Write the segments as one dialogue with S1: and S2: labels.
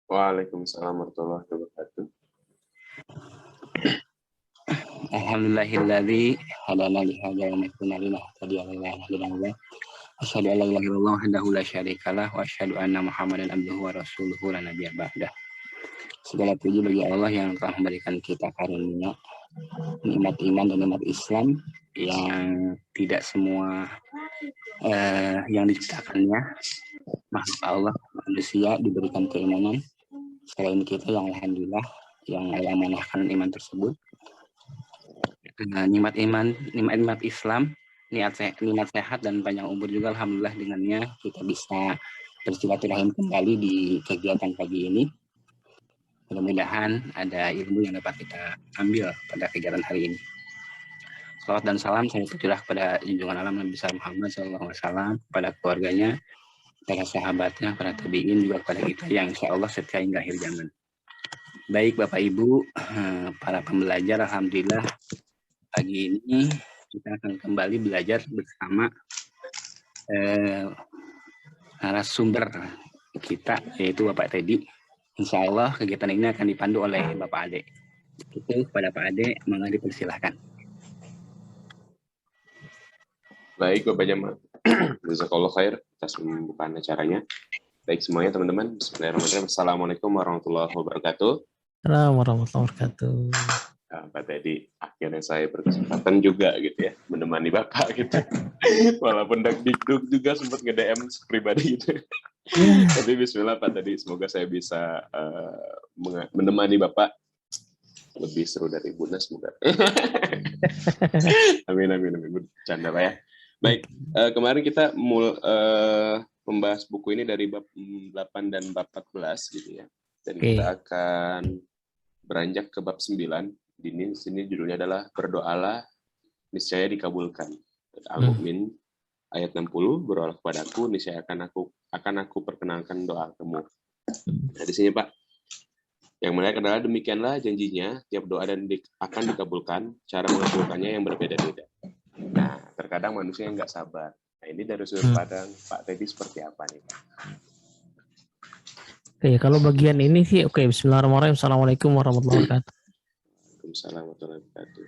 S1: Waalaikumsalam warahmatullahi wabarakatuh.
S2: Alhamdulillahilladzi hadana li hadza wa ma kunna linahtadiya laula an hadana. Asyhadu an la ilaha illallah wahdahu la syarikalah wa asyhadu anna Muhammadan abduhu wa rasuluhu la nabiyya ba'dah. Segala puji bagi Allah yang telah memberikan kita karunia nikmat iman dan nikmat Islam yang tidak semua yang diciptakannya makhluk Allah manusia diberikan keimanan. Selain kita yang alhamdulillah yang Allah amanahkan iman tersebut. Nikmat iman, nikmat Islam, nikmat sehat dan panjang umur juga alhamdulillah dengannya kita bisa bersilaturahim kembali di kegiatan pagi ini. Mudah-mudahan ada ilmu yang dapat kita ambil pada kegiatan hari ini. Salawat dan salam saya tercurah kepada junjungan alam Nabi Muhammad SAW, kepada keluarganya, para sahabatnya, para tabi'in, juga kepada kita yang insya Allah setia hingga akhir zaman. Baik Bapak Ibu, para pembelajar, alhamdulillah pagi ini kita akan kembali belajar bersama narasumber kita yaitu Bapak Teddy. Insya Allah kegiatan ini akan dipandu oleh Bapak Ade. Itu kepada Pak Ade, monggo dipersilahkan.
S1: Baik Bapak Jamal, jazakallahu khair atas pembukaan acaranya. Baik semuanya teman-teman, bismillahirrahmanirrahim. Assalamualaikum warahmatullahi wabarakatuh.
S3: Assalamualaikum warahmatullahi wabarakatuh.
S1: Pak Teddy, akhirnya saya berkesempatan juga gitu ya, menemani Bapak gitu. Walaupun dagdikduk juga sempat nge-DM pribadi gitu. Tapi bismillah Pak Teddy, semoga saya bisa menemani Bapak lebih seru dari Bunda semoga. Amin. Bercanda Pak ya. Baik, kemarin kita membahas buku ini dari bab 8 dan bab 14 gitu ya. Dan kita akan beranjak ke bab 9. Di sini judulnya adalah berdoalah niscaya dikabulkan. Al-Mu'min ayat 60, berdoalah kepadaku niscaya akan aku perkenalkan doa kamu. Nah, di sini Pak, yang menarik adalah demikianlah janjinya tiap doa dan akan dikabulkan, cara mengabulkannya yang berbeda-beda. Nah, terkadang manusia yang nggak sabar. Nah, ini dari sudut pandang Pak Teddy seperti apa nih Pak?
S3: Oke, kalau bagian ini sih bismillahirrahmanirrahim. Assalamualaikum warahmatullahi wabarakatuh.
S1: Waalaikumsalam warahmatullahi wabarakatuh.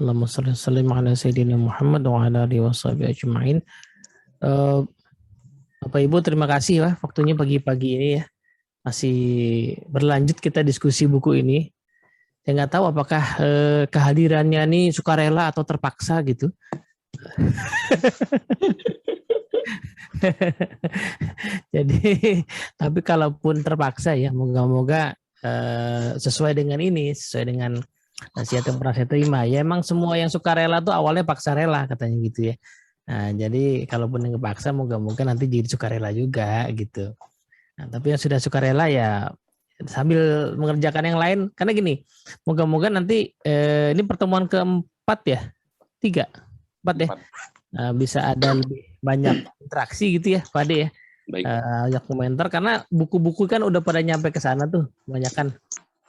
S3: Allahumma shalli wa sallim ala sayyidina Muhammad wa ala alihi washabihi ajma'in. Bapak Ibu terima kasih ya waktunya pagi-pagi ini ya. Masih berlanjut kita diskusi buku ini. Saya nggak tahu apakah kehadirannya ini sukarela atau terpaksa gitu. Jadi tapi kalaupun terpaksa ya moga-moga sesuai dengan nasihat yang pernah saya terima. Ya emang semua yang sukarela tuh awalnya paksa rela katanya gitu ya. Nah, jadi kalaupun yang kepaksa moga-moga nanti jadi sukarela juga gitu. Nah, tapi yang sudah sukarela ya sambil mengerjakan yang lain karena gini, moga-moga nanti ini pertemuan keempat ya, 4 ya. Nah, bisa ada lebih banyak interaksi gitu ya, Pak Ade ya. Banyak komentar karena buku-buku kan udah pada nyampe ke sana tuh, kebanyakan.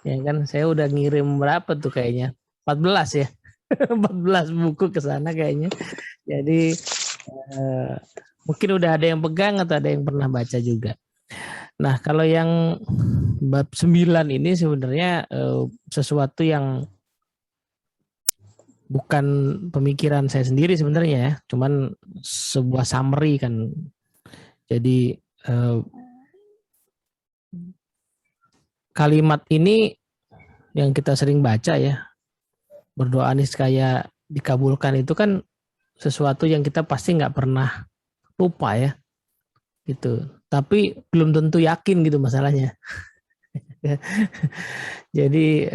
S3: Ya kan, saya udah ngirim berapa tuh kayaknya? 14 ya. 14 buku ke sana kayaknya. Jadi mungkin udah ada yang pegang atau ada yang pernah baca juga. Nah, kalau yang bab 9 ini sebenarnya sesuatu yang bukan pemikiran saya sendiri sebenarnya ya, cuman sebuah summary kan. Jadi kalimat ini yang kita sering baca ya, berdoa niscaya dikabulkan itu kan sesuatu yang kita pasti nggak pernah lupa ya, gitu. Tapi belum tentu yakin gitu masalahnya. Jadi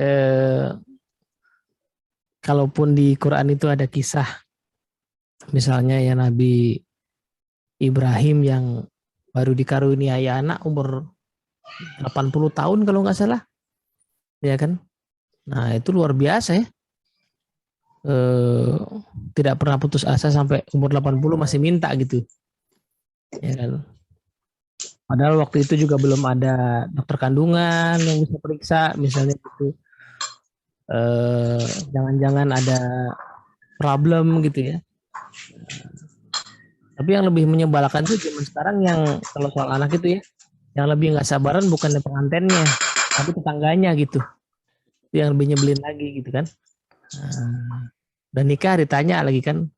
S3: kalaupun di Quran itu ada kisah, misalnya ya Nabi Ibrahim yang baru dikaruniai anak umur 80 tahun kalau nggak salah, ya kan? Nah itu luar biasa ya. Tidak pernah putus asa sampai umur 80 masih minta gitu, ya kan? Padahal waktu itu juga belum ada dokter kandungan yang bisa periksa, misalnya gitu. Jangan-jangan ada problem gitu ya. Tapi yang lebih menyebalkan tuh zaman sekarang yang kalau soal anak itu ya, Yang lebih nggak sabaran bukan pengantennya, tapi tetangganya gitu. Itu yang lebih nyebelin lagi gitu kan. Dan nikah ditanya lagi kan,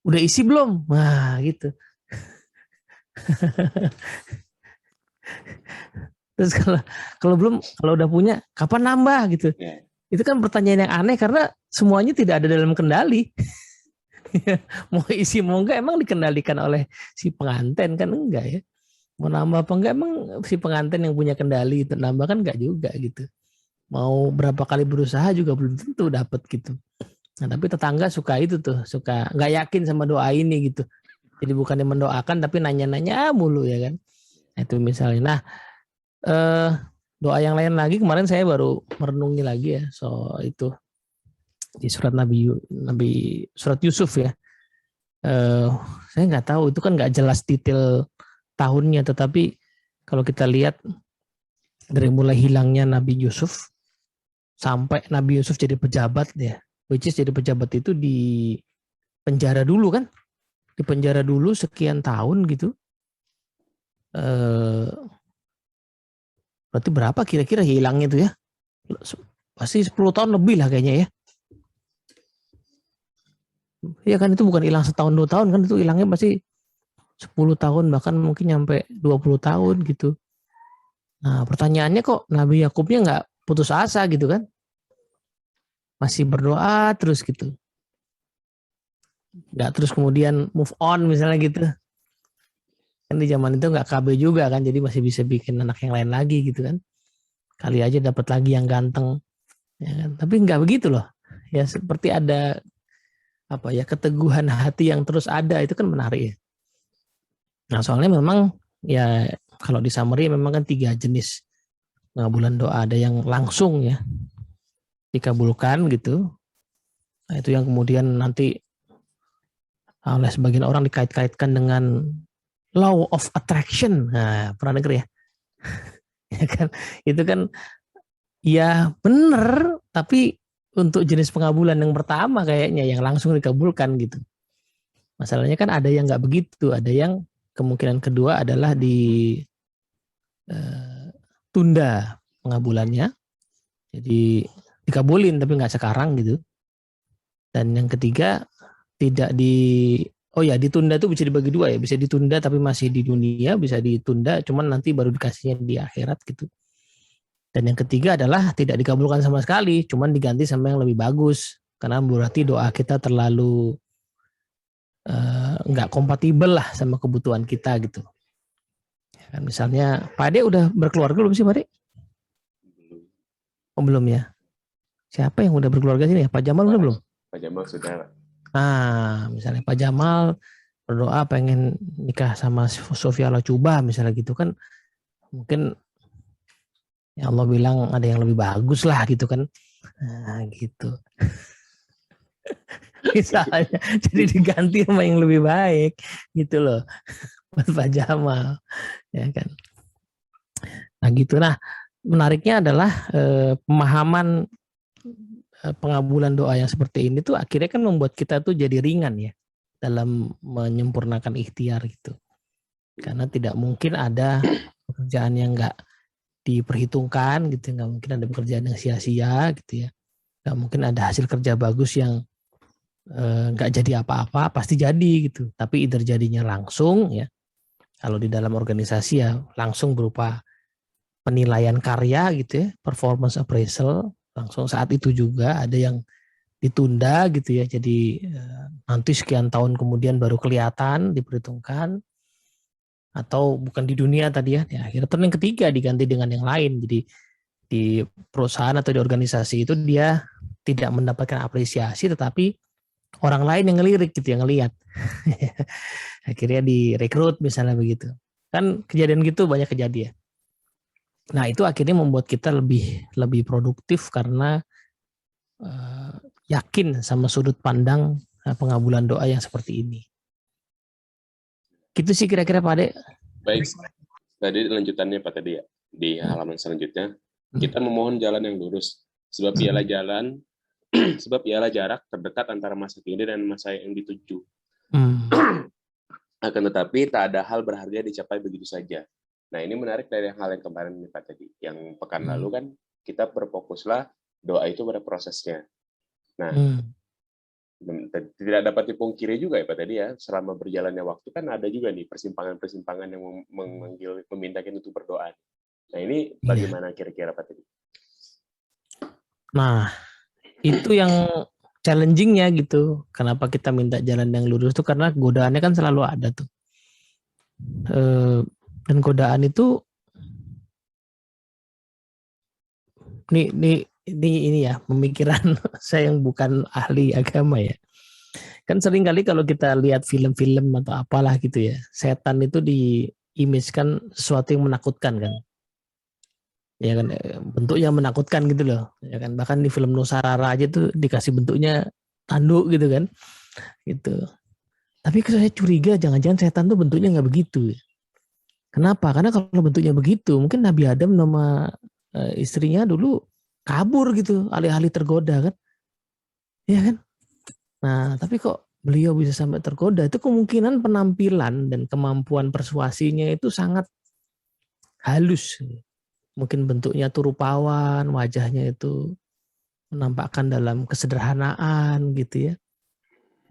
S3: udah isi belum? Wah gitu. Terus kalau belum, kalau udah punya, kapan nambah gitu?
S1: Ya.
S3: Itu kan pertanyaan yang aneh karena semuanya tidak ada dalam kendali. Mau isi mau enggak emang dikendalikan oleh si pengantin kan, enggak ya? Mau nambah apa enggak emang si pengantin yang punya kendali itu nambah kan, enggak juga gitu. Mau berapa kali berusaha juga belum tentu dapat gitu. Nah, tapi tetangga suka itu tuh, suka nggak yakin sama doa ini gitu. Jadi bukannya mendoakan tapi nanya-nanya mulu ya kan. Nah, itu misalnya. Nah, doa yang lain lagi kemarin saya baru merenungi lagi ya soal itu di surat Nabi surat Yusuf ya. Saya nggak tahu itu kan nggak jelas detail tahunnya, tetapi kalau kita lihat dari mulai hilangnya Nabi Yusuf sampai Nabi Yusuf jadi pejabat ya, which is jadi pejabat itu di penjara dulu kan, di penjara dulu sekian tahun gitu. Berarti berapa kira-kira hilangnya itu ya? Pasti 10 tahun lebih lah kayaknya ya. Iya kan, itu bukan hilang setahun 2 tahun kan, itu hilangnya pasti 10 tahun bahkan mungkin nyampe 20 tahun gitu. Nah, pertanyaannya kok Nabi Yakubnya nggak putus asa gitu kan? Masih berdoa terus gitu. Nggak terus kemudian move on misalnya gitu. Kan di zaman itu nggak KB juga kan, jadi masih bisa bikin anak yang lain lagi gitu kan. Kali aja dapat lagi yang ganteng. Ya kan? Tapi nggak begitu loh. Ya seperti ada apa ya, keteguhan hati yang terus ada, itu kan menarik ya. Nah soalnya memang ya kalau di summary memang kan 3 jenis pengabulan doa. Ada yang langsung ya dikabulkan gitu. Nah itu yang kemudian nanti oleh sebagian orang dikait-kaitkan dengan law of attraction. Nah pernah denger ya? Ya kan, itu kan ya bener, tapi untuk jenis pengabulan yang pertama kayaknya yang langsung dikabulkan gitu. Masalahnya kan ada yang nggak begitu, ada yang kemungkinan kedua adalah ditunda pengabulannya, jadi dikabulin tapi nggak sekarang gitu. Dan yang ketiga tidak ditunda itu bisa dibagi 2 ya, bisa ditunda tapi masih di dunia, bisa ditunda cuman nanti baru dikasihnya di akhirat gitu. Dan yang ketiga adalah tidak dikabulkan sama sekali, cuman diganti sama yang lebih bagus, karena berarti doa kita terlalu nggak kompatibel lah sama kebutuhan kita gitu. Ya, misalnya Pak Ade udah berkeluarga belum sih Pak Ade? Oh belum ya. Siapa yang udah berkeluarga sini ya? Pak Jamal udah belum?
S1: Pak Jamal sudah.
S3: Nah misalnya Pak Jamal berdoa pengen nikah sama Sofia Lacuba misalnya gitu kan, mungkin ya Allah bilang ada yang lebih bagus lah gitu kan. Nah gitu. Misalnya jadi diganti sama yang lebih baik gitu loh buat Pak Jamal ya kan. Nah gitu. Nah menariknya adalah pemahaman pengabulan doa yang seperti ini tuh akhirnya kan membuat kita tuh jadi ringan ya dalam menyempurnakan ikhtiar gitu, karena tidak mungkin ada pekerjaan yang nggak diperhitungkan gitu, nggak mungkin ada pekerjaan yang sia-sia gitu ya, nggak mungkin ada hasil kerja bagus yang nggak jadi apa-apa, pasti jadi gitu. Tapi either jadinya langsung ya, kalau di dalam organisasi ya langsung berupa penilaian karya gitu ya, performance appraisal langsung saat itu juga. Ada yang ditunda gitu ya, jadi nanti sekian tahun kemudian baru kelihatan diperhitungkan, atau bukan di dunia tadi ya, akhirnya terus yang ketiga diganti dengan yang lain. Jadi di perusahaan atau di organisasi itu dia tidak mendapatkan apresiasi, tetapi orang lain yang ngelirik gitu, yang ngelihat. Akhirnya direkrut misalnya begitu. Kan kejadian gitu banyak kejadian. Nah itu akhirnya membuat kita lebih produktif karena yakin sama sudut pandang pengabulan doa yang seperti ini. Gitu sih kira-kira Pak Ade.
S1: Baik, tadi lanjutannya Pak tadi ya, di halaman selanjutnya. Kita memohon jalan yang lurus, sebab ialah jarak terdekat antara masa kini dan masa yang dituju. Akan tetapi tak ada hal berharga dicapai begitu saja. Nah, ini menarik dari hal yang kemarin nih Pak tadi. Yang pekan lalu kan kita berfokuslah doa itu pada prosesnya. Nah, tidak dapat dipungkiri juga ya Pak tadi ya, selama berjalannya waktu kan ada juga nih persimpangan-persimpangan yang memanggil, meminta kita untuk berdoa. Nah, ini bagaimana kira-kira Pak tadi?
S3: Nah, itu yang challenging-nya gitu. Kenapa kita minta jalan yang lurus tuh karena godaannya kan selalu ada tuh. Dan godaan itu ini ya pemikiran saya yang bukan ahli agama ya. Kan sering kali kalau kita lihat film-film atau apalah gitu ya, setan itu diimage-kan sesuatu yang menakutkan kan. Ya kan, bentuknya menakutkan gitu loh. Ya kan, bahkan di film Nusarara aja tuh dikasih bentuknya tanduk gitu kan. Gitu. Tapi saya curiga jangan-jangan setan tuh bentuknya nggak begitu. Kenapa? Karena kalau bentuknya begitu, mungkin Nabi Adam sama istrinya dulu kabur gitu, alih-alih tergoda kan. Iya kan? Nah, tapi kok beliau bisa sampai tergoda, itu kemungkinan penampilan dan kemampuan persuasinya itu sangat halus. Mungkin bentuknya tuh rupawan, wajahnya itu menampakkan dalam kesederhanaan gitu ya.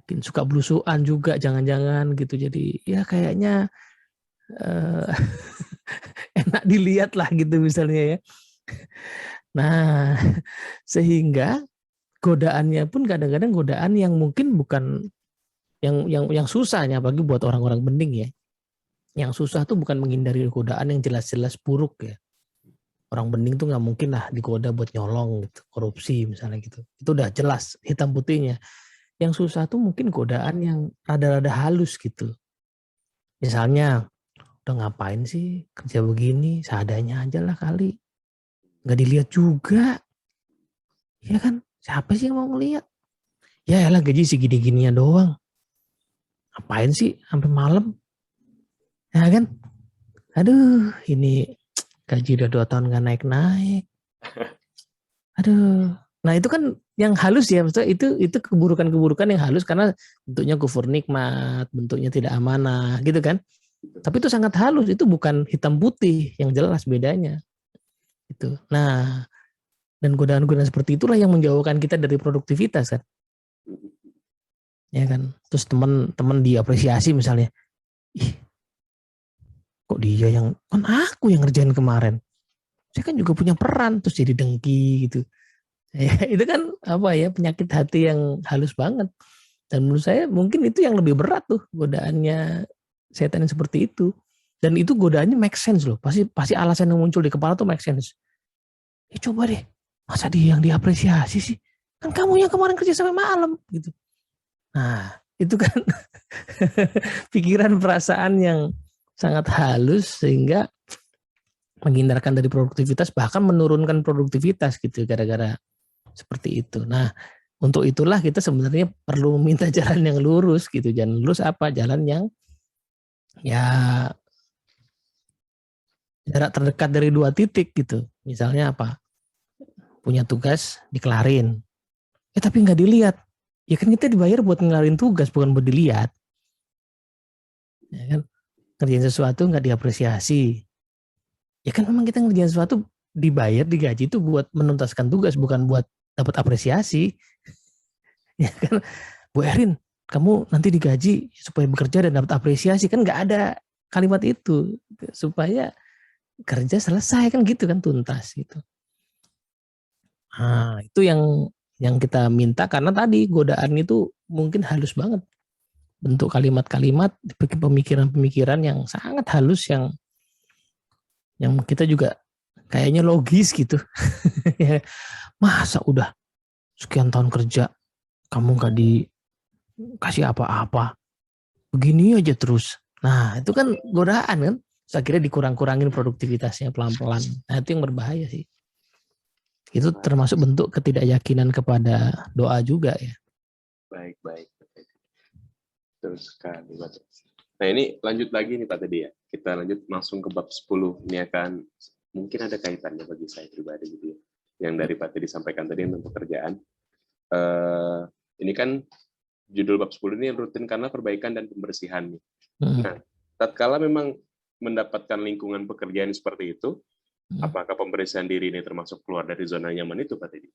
S3: Mungkin suka belusuan juga jangan-jangan gitu. Jadi ya kayaknya enak dilihat lah gitu misalnya ya. Nah, sehingga godaannya pun kadang-kadang godaan yang mungkin bukan yang susahnya bagi buat orang-orang bening ya. Yang susah tuh bukan menghindari godaan yang jelas-jelas buruk ya. Orang bening tuh nggak mungkin lah digoda buat nyolong gitu, korupsi misalnya gitu. Itu udah jelas hitam putihnya. Yang susah tuh mungkin godaan yang rada-rada halus gitu. Misalnya, udah ngapain sih kerja begini, seadanya aja lah kali. Nggak dilihat juga. Ya kan, siapa sih yang mau ngeliat? Ya elah gaji segini-gininya doang. Ngapain sih sampai malam? Ya kan? Aduh, ini gaji udah 2 tahun nggak naik-naik. Aduh. Nah itu kan yang halus ya, maksudnya itu keburukan-keburukan yang halus karena bentuknya kufur nikmat, bentuknya tidak amanah, gitu kan. Tapi itu sangat halus, itu bukan hitam putih yang jelas bedanya. Itu. Nah, dan godaan-godaan seperti itulah yang menjauhkan kita dari produktivitas kan. Ya kan. Terus teman-teman diapresiasi misalnya, ih, kok dia yang, kan aku yang ngerjain kemarin. Saya kan juga punya peran, terus jadi dengki gitu. Ya, itu kan apa ya, penyakit hati yang halus banget. Dan menurut saya mungkin itu yang lebih berat tuh godaannya setan yang seperti itu. Dan itu godaannya make sense loh. Pasti alasan yang muncul di kepala tuh make sense. Ya coba deh, masa dia yang diapresiasi sih? Kan kamu yang kemarin kerja sampai malam gitu. Nah, itu kan pikiran perasaan yang sangat halus sehingga menghindarkan dari produktivitas, bahkan menurunkan produktivitas gitu gara-gara seperti itu. Nah, untuk itulah kita sebenarnya perlu meminta jalan yang lurus gitu. Jalan lurus apa? Jalan yang ya jarak terdekat dari 2 titik gitu. Misalnya apa? Punya tugas dikelarin. Tapi nggak dilihat. Ya kan kita dibayar buat ngelarin tugas, bukan buat dilihat. Ya kan? Ngerjain sesuatu nggak diapresiasi. Ya kan memang kita ngerjain sesuatu dibayar, digaji itu buat menuntaskan tugas, bukan buat dapat apresiasi. Ya kan, Bu Erin, kamu nanti digaji supaya bekerja dan dapat apresiasi, kan nggak ada kalimat itu supaya kerja selesai kan gitu kan, tuntas gitu. Nah, itu yang kita minta karena tadi godaan itu mungkin halus banget, bentuk kalimat-kalimat, pemikiran-pemikiran yang sangat halus yang kita juga kayaknya logis gitu. Masa udah sekian tahun kerja kamu nggak dikasih apa-apa, begini aja terus. Nah itu kan godaan kan. Terus akhirnya dikurang-kurangin produktivitasnya pelan-pelan. Nah itu yang berbahaya sih. Itu termasuk bentuk ketidakyakinan kepada doa juga ya.
S1: Baik. Terus sekali. Nah ini lanjut lagi nih Pak tadi ya. Kita lanjut langsung ke bab 10. Ini akan mungkin ada kaitannya bagi saya pribadi gitu ya. Yang dari Pak tadi disampaikan tadi tentang pekerjaan. Ini kan judul bab 10 ini rutin karena perbaikan dan pembersihan. Nah, tatkala memang mendapatkan lingkungan pekerjaan seperti itu, apakah pembersihan diri ini termasuk keluar dari zona nyaman itu, Pak Teddy?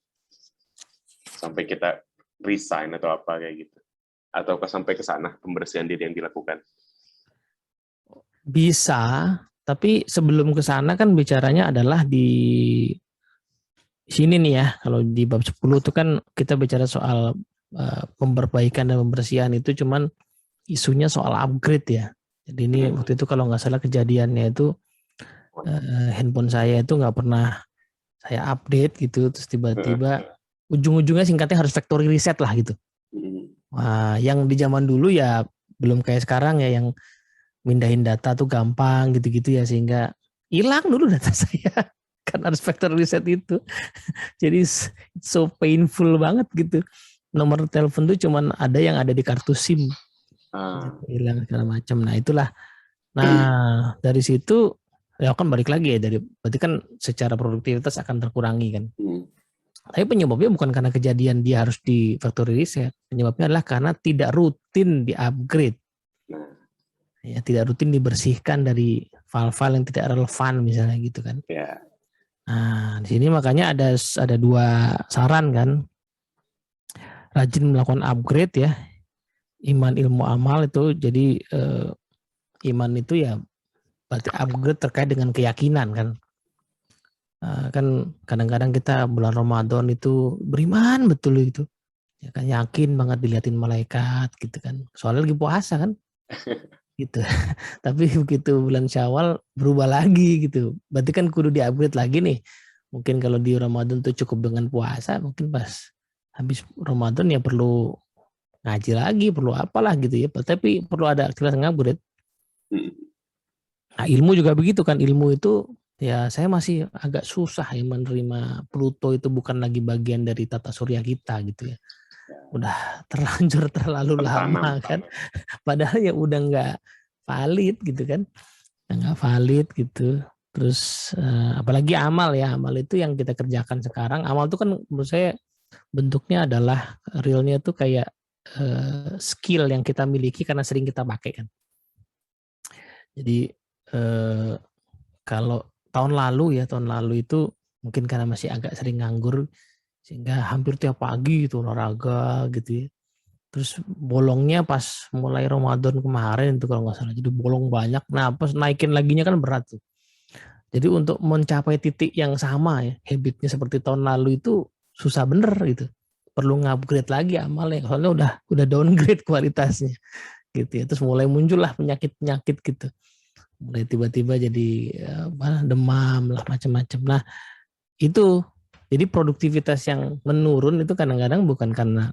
S1: Sampai kita resign atau apa kayak gitu? Ataukah sampai ke sana pembersihan diri yang dilakukan?
S3: Bisa, tapi sebelum ke sana kan bicaranya adalah di sini nih ya. Kalau di bab 10 itu kan kita bicara soal pemperbaikan dan pembersihan, itu cuman isunya soal upgrade ya. Jadi ini waktu itu kalau nggak salah kejadiannya itu handphone saya itu nggak pernah saya update gitu, terus tiba-tiba ujung-ujungnya singkatnya harus factory reset lah gitu. Wah, yang di zaman dulu ya belum kayak sekarang ya, yang mindahin data tuh gampang gitu-gitu ya, sehingga hilang dulu data saya kan harus factory reset itu. Jadi so painful banget gitu. Nomor telepon tuh cuman ada yang ada di kartu SIM. Hilang segala macam. Nah, itulah. Nah, dari situ ya kan balik lagi ya, berarti kan secara produktivitas akan terkurangi kan. Tapi penyebabnya bukan karena kejadian dia harus di factory reset. Penyebabnya adalah karena tidak rutin di-upgrade. Ya, tidak rutin dibersihkan dari file-file yang tidak relevan misalnya gitu kan. Nah, di sini makanya ada dua saran kan. Rajin melakukan upgrade ya. Iman, ilmu, amal itu. Jadi iman itu ya berarti upgrade terkait dengan keyakinan kan. Kan kadang-kadang kita bulan Ramadan itu beriman betul gitu. Ya kan, yakin banget dilihatin malaikat gitu kan. Soalnya lagi puasa kan. Gitu. Tapi begitu bulan Syawal berubah lagi gitu. Berarti kan kudu di-upgrade lagi nih. Mungkin kalau di Ramadan tuh cukup dengan puasa, mungkin pas habis Ramadan ya perlu ngaji lagi, perlu apalah gitu ya. Tapi perlu ada aktivitas ngupgrade. Nah, ilmu juga begitu kan. Ilmu itu ya saya masih agak susah ya menerima Pluto itu bukan lagi bagian dari tata surya kita gitu ya. Udah terlanjur terlalu lama kan. Padahal ya udah nggak valid gitu kan. Nggak valid gitu. Terus apalagi amal ya. Amal itu yang kita kerjakan sekarang. Amal itu kan menurut saya bentuknya adalah realnya tuh kayak skill yang kita miliki karena sering kita pakai kan. Jadi kalau tahun lalu itu mungkin karena masih agak sering nganggur sehingga hampir tiap pagi itu olahraga gitu ya. Terus bolongnya pas mulai Ramadan kemarin itu kalau nggak salah, jadi bolong banyak. Nah pas naikin laginya kan berat tuh. Jadi untuk mencapai titik yang sama ya, habitnya seperti tahun lalu itu susah bener gitu. Perlu ngupgrade lagi amalnya, soalnya udah downgrade kualitasnya gitu ya. Terus mulai muncullah penyakit-penyakit gitu. Mulai tiba-tiba jadi demam lah macam-macam. Nah itu jadi produktivitas yang menurun itu kadang-kadang bukan karena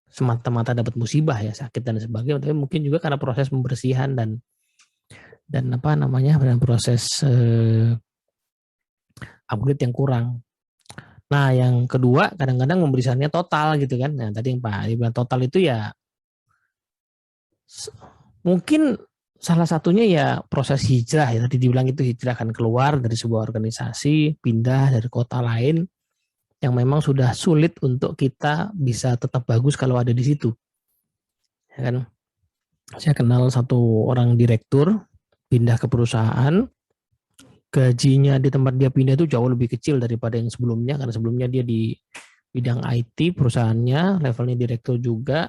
S3: semata-mata dapat musibah ya, sakit dan sebagainya, tapi mungkin juga karena proses pembersihan dan apa namanya, dan proses upgrade yang kurang. Nah yang kedua kadang-kadang pembersihannya total gitu kan. Nah tadi yang Pak bilang total itu ya mungkin salah satunya ya proses hijrah ya, tadi dibilang itu hijrah kan, keluar dari sebuah organisasi, pindah dari kota lain yang memang sudah sulit untuk kita bisa tetap bagus kalau ada di situ. Ya kan? Saya kenal satu orang direktur pindah ke perusahaan, gajinya di tempat dia pindah itu jauh lebih kecil daripada yang sebelumnya, karena sebelumnya dia di bidang IT perusahaannya, levelnya direktur juga.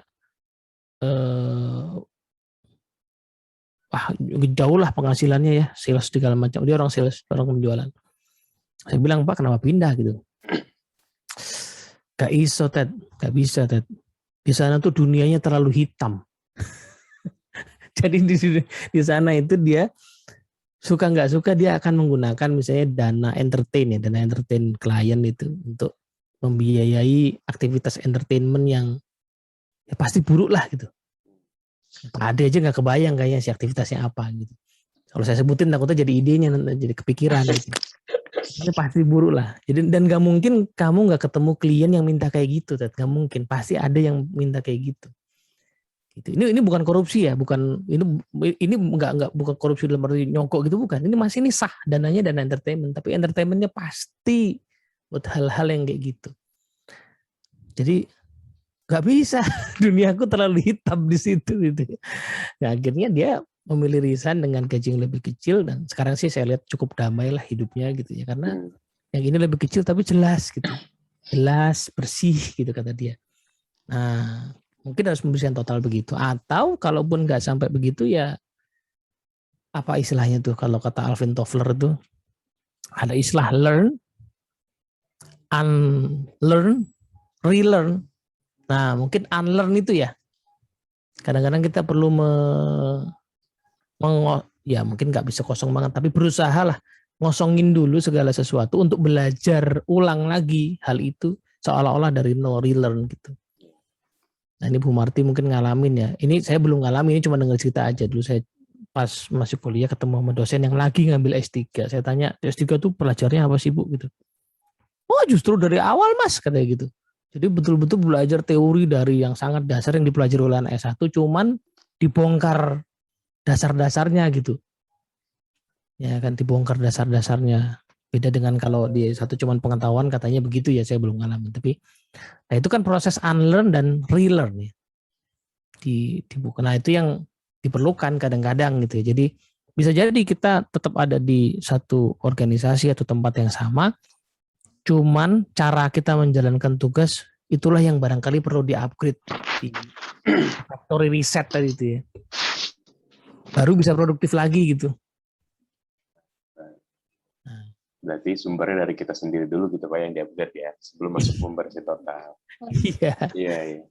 S3: Jauh lah penghasilannya ya, sales segala macam. Dia orang sales, orang penjualan. Saya bilang, Pak kenapa pindah gitu? Gak iso Ted, gak bisa Ted. Di sana tuh dunianya terlalu hitam. Jadi di sana itu dia suka nggak suka dia akan menggunakan misalnya dana entertain klien itu untuk membiayai aktivitas entertainment yang ya pasti buruk lah gitu. Ada aja nggak kebayang kayaknya si aktivitasnya apa gitu. Kalau saya sebutin takutnya jadi idenya, jadi kepikiran gitu. Ini pasti buruk lah. Jadi dan nggak mungkin kamu nggak ketemu klien yang minta kayak gitu, Ted. Nggak mungkin. Pasti ada yang minta kayak gitu. Gitu. Ini bukan korupsi ya, bukan ini nggak bukan korupsi dalam arti nyogok gitu, bukan. Ini masih ini sah, dananya dana entertainment, tapi entertainmentnya pasti buat hal-hal yang kayak gitu. Jadi nggak bisa, duniaku terlalu hitam di situ gitu. Nah, akhirnya dia memilih resign dengan gaji yang lebih kecil, dan sekarang sih saya lihat cukup damai lah hidupnya gitu ya, karena yang ini lebih kecil tapi jelas gitu, jelas bersih gitu kata dia. Nah mungkin harus pembersihan total begitu, atau kalaupun nggak sampai begitu ya apa istilahnya tuh, kalau kata Alvin Toffler tuh ada istilah learn, unlearn, relearn. Nah mungkin unlearn itu ya kadang-kadang kita perlu ya mungkin nggak bisa kosong banget, tapi berusaha lah ngosongin dulu segala sesuatu untuk belajar ulang lagi hal itu seolah-olah dari nol, relearn gitu. Nah ini Bu Marti mungkin ngalamin ya. Ini saya belum ngalamin, ini cuma dengar cerita aja. Dulu saya pas masih kuliah ketemu sama dosen yang lagi ngambil S3. Saya tanya, S3 tuh pelajarnya apa sih Bu gitu. Oh justru dari awal Mas katanya gitu. Jadi betul-betul belajar teori dari yang sangat dasar yang dipelajari oleh anak S1, cuman dibongkar dasar-dasarnya gitu. Ya kan, dibongkar dasar-dasarnya. Beda dengan kalau di S1 cuman pengetahuan katanya begitu ya, saya belum ngalamin. Tapi nah itu kan proses unlearn dan relearn ya. Di buku. Nah itu yang diperlukan kadang-kadang gitu ya. Jadi bisa jadi kita tetap ada di satu organisasi atau tempat yang sama, cuman cara kita menjalankan tugas itulah yang barangkali perlu di-upgrade, di factory reset tadi itu ya. Baru bisa produktif lagi gitu.
S1: Berarti sumbernya dari kita sendiri dulu gitu Pak yang di-upgrade ya, sebelum masuk pembersih total.
S3: Iya.
S1: Iya, iya.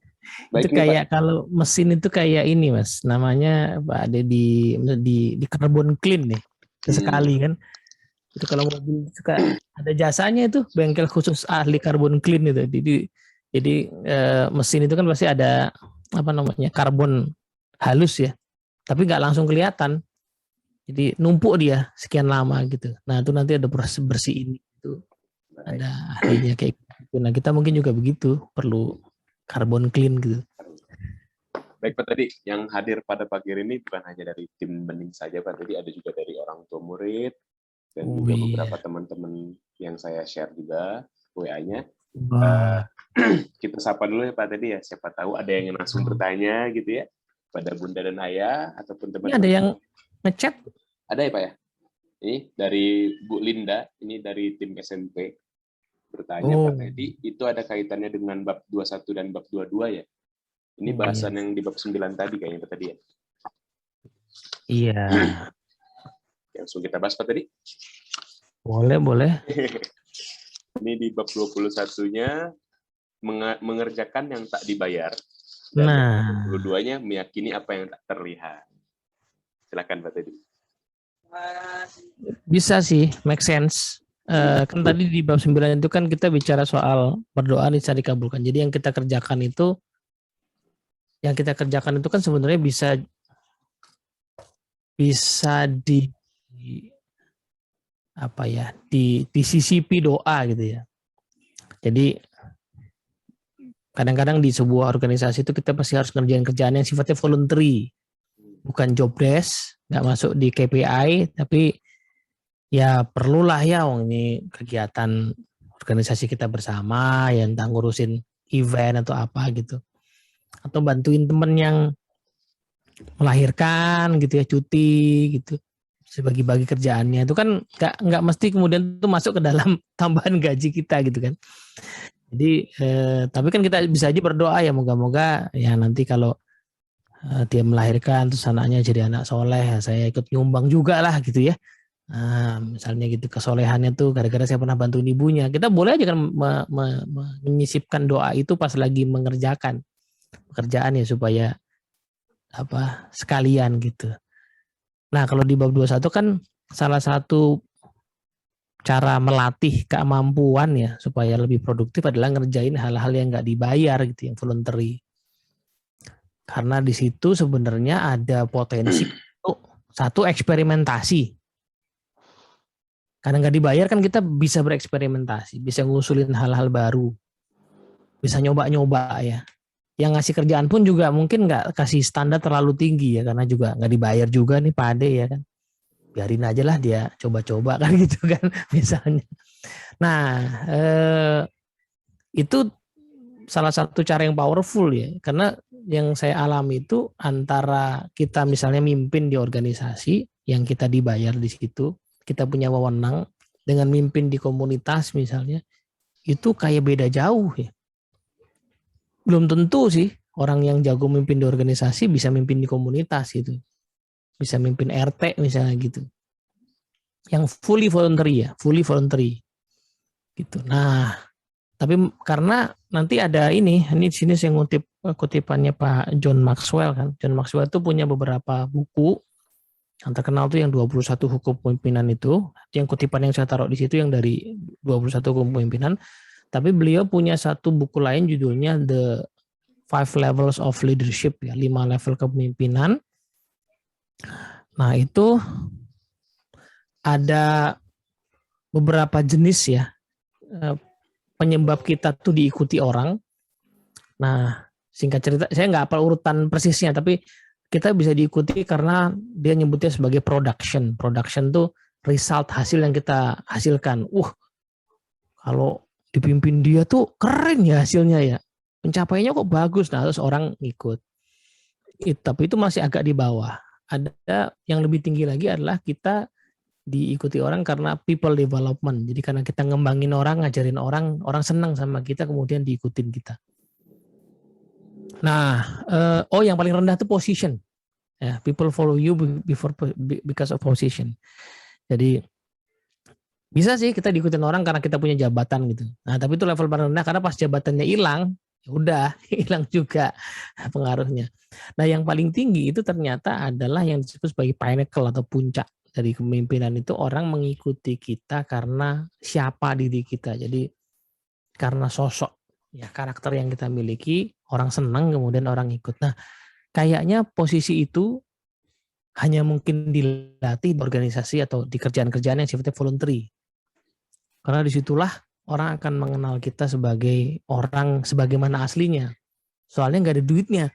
S1: Baik,
S3: Itu kayak Pak, kalau mesin itu kayak ini Mas, namanya Pak ada di carbon clean nih. Sekali kan. Itu kalau mobil suka ada jasanya itu, bengkel khusus ahli carbon clean itu. Jadi mesin itu kan pasti ada apa namanya, karbon halus ya. Tapi nggak langsung kelihatan. Jadi numpuk dia sekian lama gitu. Nah itu nanti ada proses bersih ini itu ada ahlinya kayak gitu. Nah kita mungkin juga begitu, perlu carbon clean gitu.
S1: Baik Pak, tadi yang hadir pada pagi ini bukan hanya dari tim Bening saja Pak, tadi ada juga dari orang tua murid dan juga beberapa teman-teman yang saya share juga WA-nya. Kita sapa dulu ya Pak tadi ya, siapa tahu ada yang langsung bertanya gitu ya pada Bunda dan Ayah ataupun teman-teman.
S3: Ini ada yang ngechat?
S1: Ada ya Pak ya? Ini dari Bu Linda, ini dari tim SMP bertanya Pak Teddy, itu ada kaitannya dengan bab 21 dan bab 22 ya? Ini bahasan yang di bab 9 tadi kayaknya Pak tadi ya?
S3: Iya.
S1: Langsung kita bahas Pak tadi?
S3: Boleh.
S1: Ini di bab 21-nya mengerjakan yang tak dibayar.
S3: Dan
S1: 22-nya meyakini apa yang tak terlihat. Silakan Pak Teddy.
S3: Bisa sih, make sense. Kan tadi di bab 9 itu kan kita bicara soal berdoa bisa dikabulkan. Jadi yang kita kerjakan itu kan sebenarnya bisa disisipi doa gitu ya. Jadi kadang-kadang di sebuah organisasi itu kita pasti harus ngerjain kerjaan yang sifatnya voluntary, bukan job desk, nggak masuk di KPI, tapi ya perlulah ya ini kegiatan organisasi kita bersama yang tentang ngurusin event atau apa gitu, atau bantuin temen yang melahirkan gitu ya, cuti gitu, bagi-bagi kerjaannya itu kan nggak mesti kemudian itu masuk ke dalam tambahan gaji kita gitu kan. Jadi tapi kan kita bisa aja berdoa ya moga-moga ya nanti kalau dia melahirkan terus anaknya jadi anak soleh, saya ikut nyumbang juga lah gitu ya. Nah, misalnya gitu kesolehannya tuh gara-gara saya pernah bantuin ibunya. Kita boleh aja kan menyisipkan doa itu pas lagi mengerjakan pekerjaan ya supaya sekalian gitu. Nah kalau di bab 21 kan salah satu cara melatih kemampuan ya supaya lebih produktif adalah ngerjain hal-hal yang nggak dibayar gitu, yang voluntary. Karena di situ sebenarnya ada potensi untuk satu eksperimentasi. Karena nggak dibayar kan kita bisa bereksperimentasi, bisa ngusulin hal-hal baru, bisa nyoba-nyoba ya. Yang ngasih kerjaan pun juga mungkin nggak kasih standar terlalu tinggi ya, karena juga nggak dibayar juga nih Pak Ade ya kan. Biarin aja lah dia coba-coba kan gitu kan misalnya. Nah itu salah satu cara yang powerful ya, karena yang saya alami itu antara kita misalnya mimpin di organisasi yang kita dibayar di situ, kita punya wewenang, dengan mimpin di komunitas misalnya, itu kayak beda jauh ya. Belum tentu sih orang yang jago mimpin di organisasi bisa mimpin di komunitas gitu. Bisa mimpin RT misalnya gitu. Yang fully voluntary ya, fully voluntary. Gitu. Nah, tapi karena nanti ada ini di sini saya ngutip kutipannya Pak John Maxwell kan. John Maxwell itu punya beberapa buku yang terkenal tuh yang 21 hukum pemimpinan itu. Yang kutipan yang saya taruh di situ yang dari 21 hukum pemimpinan. Tapi beliau punya satu buku lain judulnya The 5 Levels of Leadership ya, 5 level kepemimpinan. Nah, itu ada beberapa jenis ya penyebab kita tuh diikuti orang. Nah, singkat cerita, saya nggak hafal urutan persisnya, tapi kita bisa diikuti karena dia nyebutnya sebagai production. Production tuh result, hasil yang kita hasilkan. Kalau dipimpin dia tuh keren ya hasilnya ya. Pencapaiannya kok bagus. Nah, terus orang ngikut. Tapi itu masih agak di bawah. Ada yang lebih tinggi lagi adalah kita diikuti orang karena people development. Jadi karena kita ngembangin orang, ngajarin orang, orang senang sama kita, kemudian diikutin kita. Nah, yang paling rendah itu position. Ya, people follow you because of position. Jadi bisa sih kita diikutin orang karena kita punya jabatan gitu. Nah, tapi itu level paling rendah karena pas jabatannya hilang, ya udah hilang juga pengaruhnya. Nah, yang paling tinggi itu ternyata adalah yang disebut sebagai pinnacle atau puncak dari kepemimpinan itu, orang mengikuti kita karena siapa diri kita. Jadi karena sosok, ya karakter yang kita miliki, orang senang kemudian orang ikut. Nah, kayaknya posisi itu hanya mungkin dilatih di organisasi atau di kerjaan-kerjaan yang sifatnya voluntary. Karena disitulah orang akan mengenal kita sebagai orang sebagaimana aslinya. Soalnya nggak ada duitnya.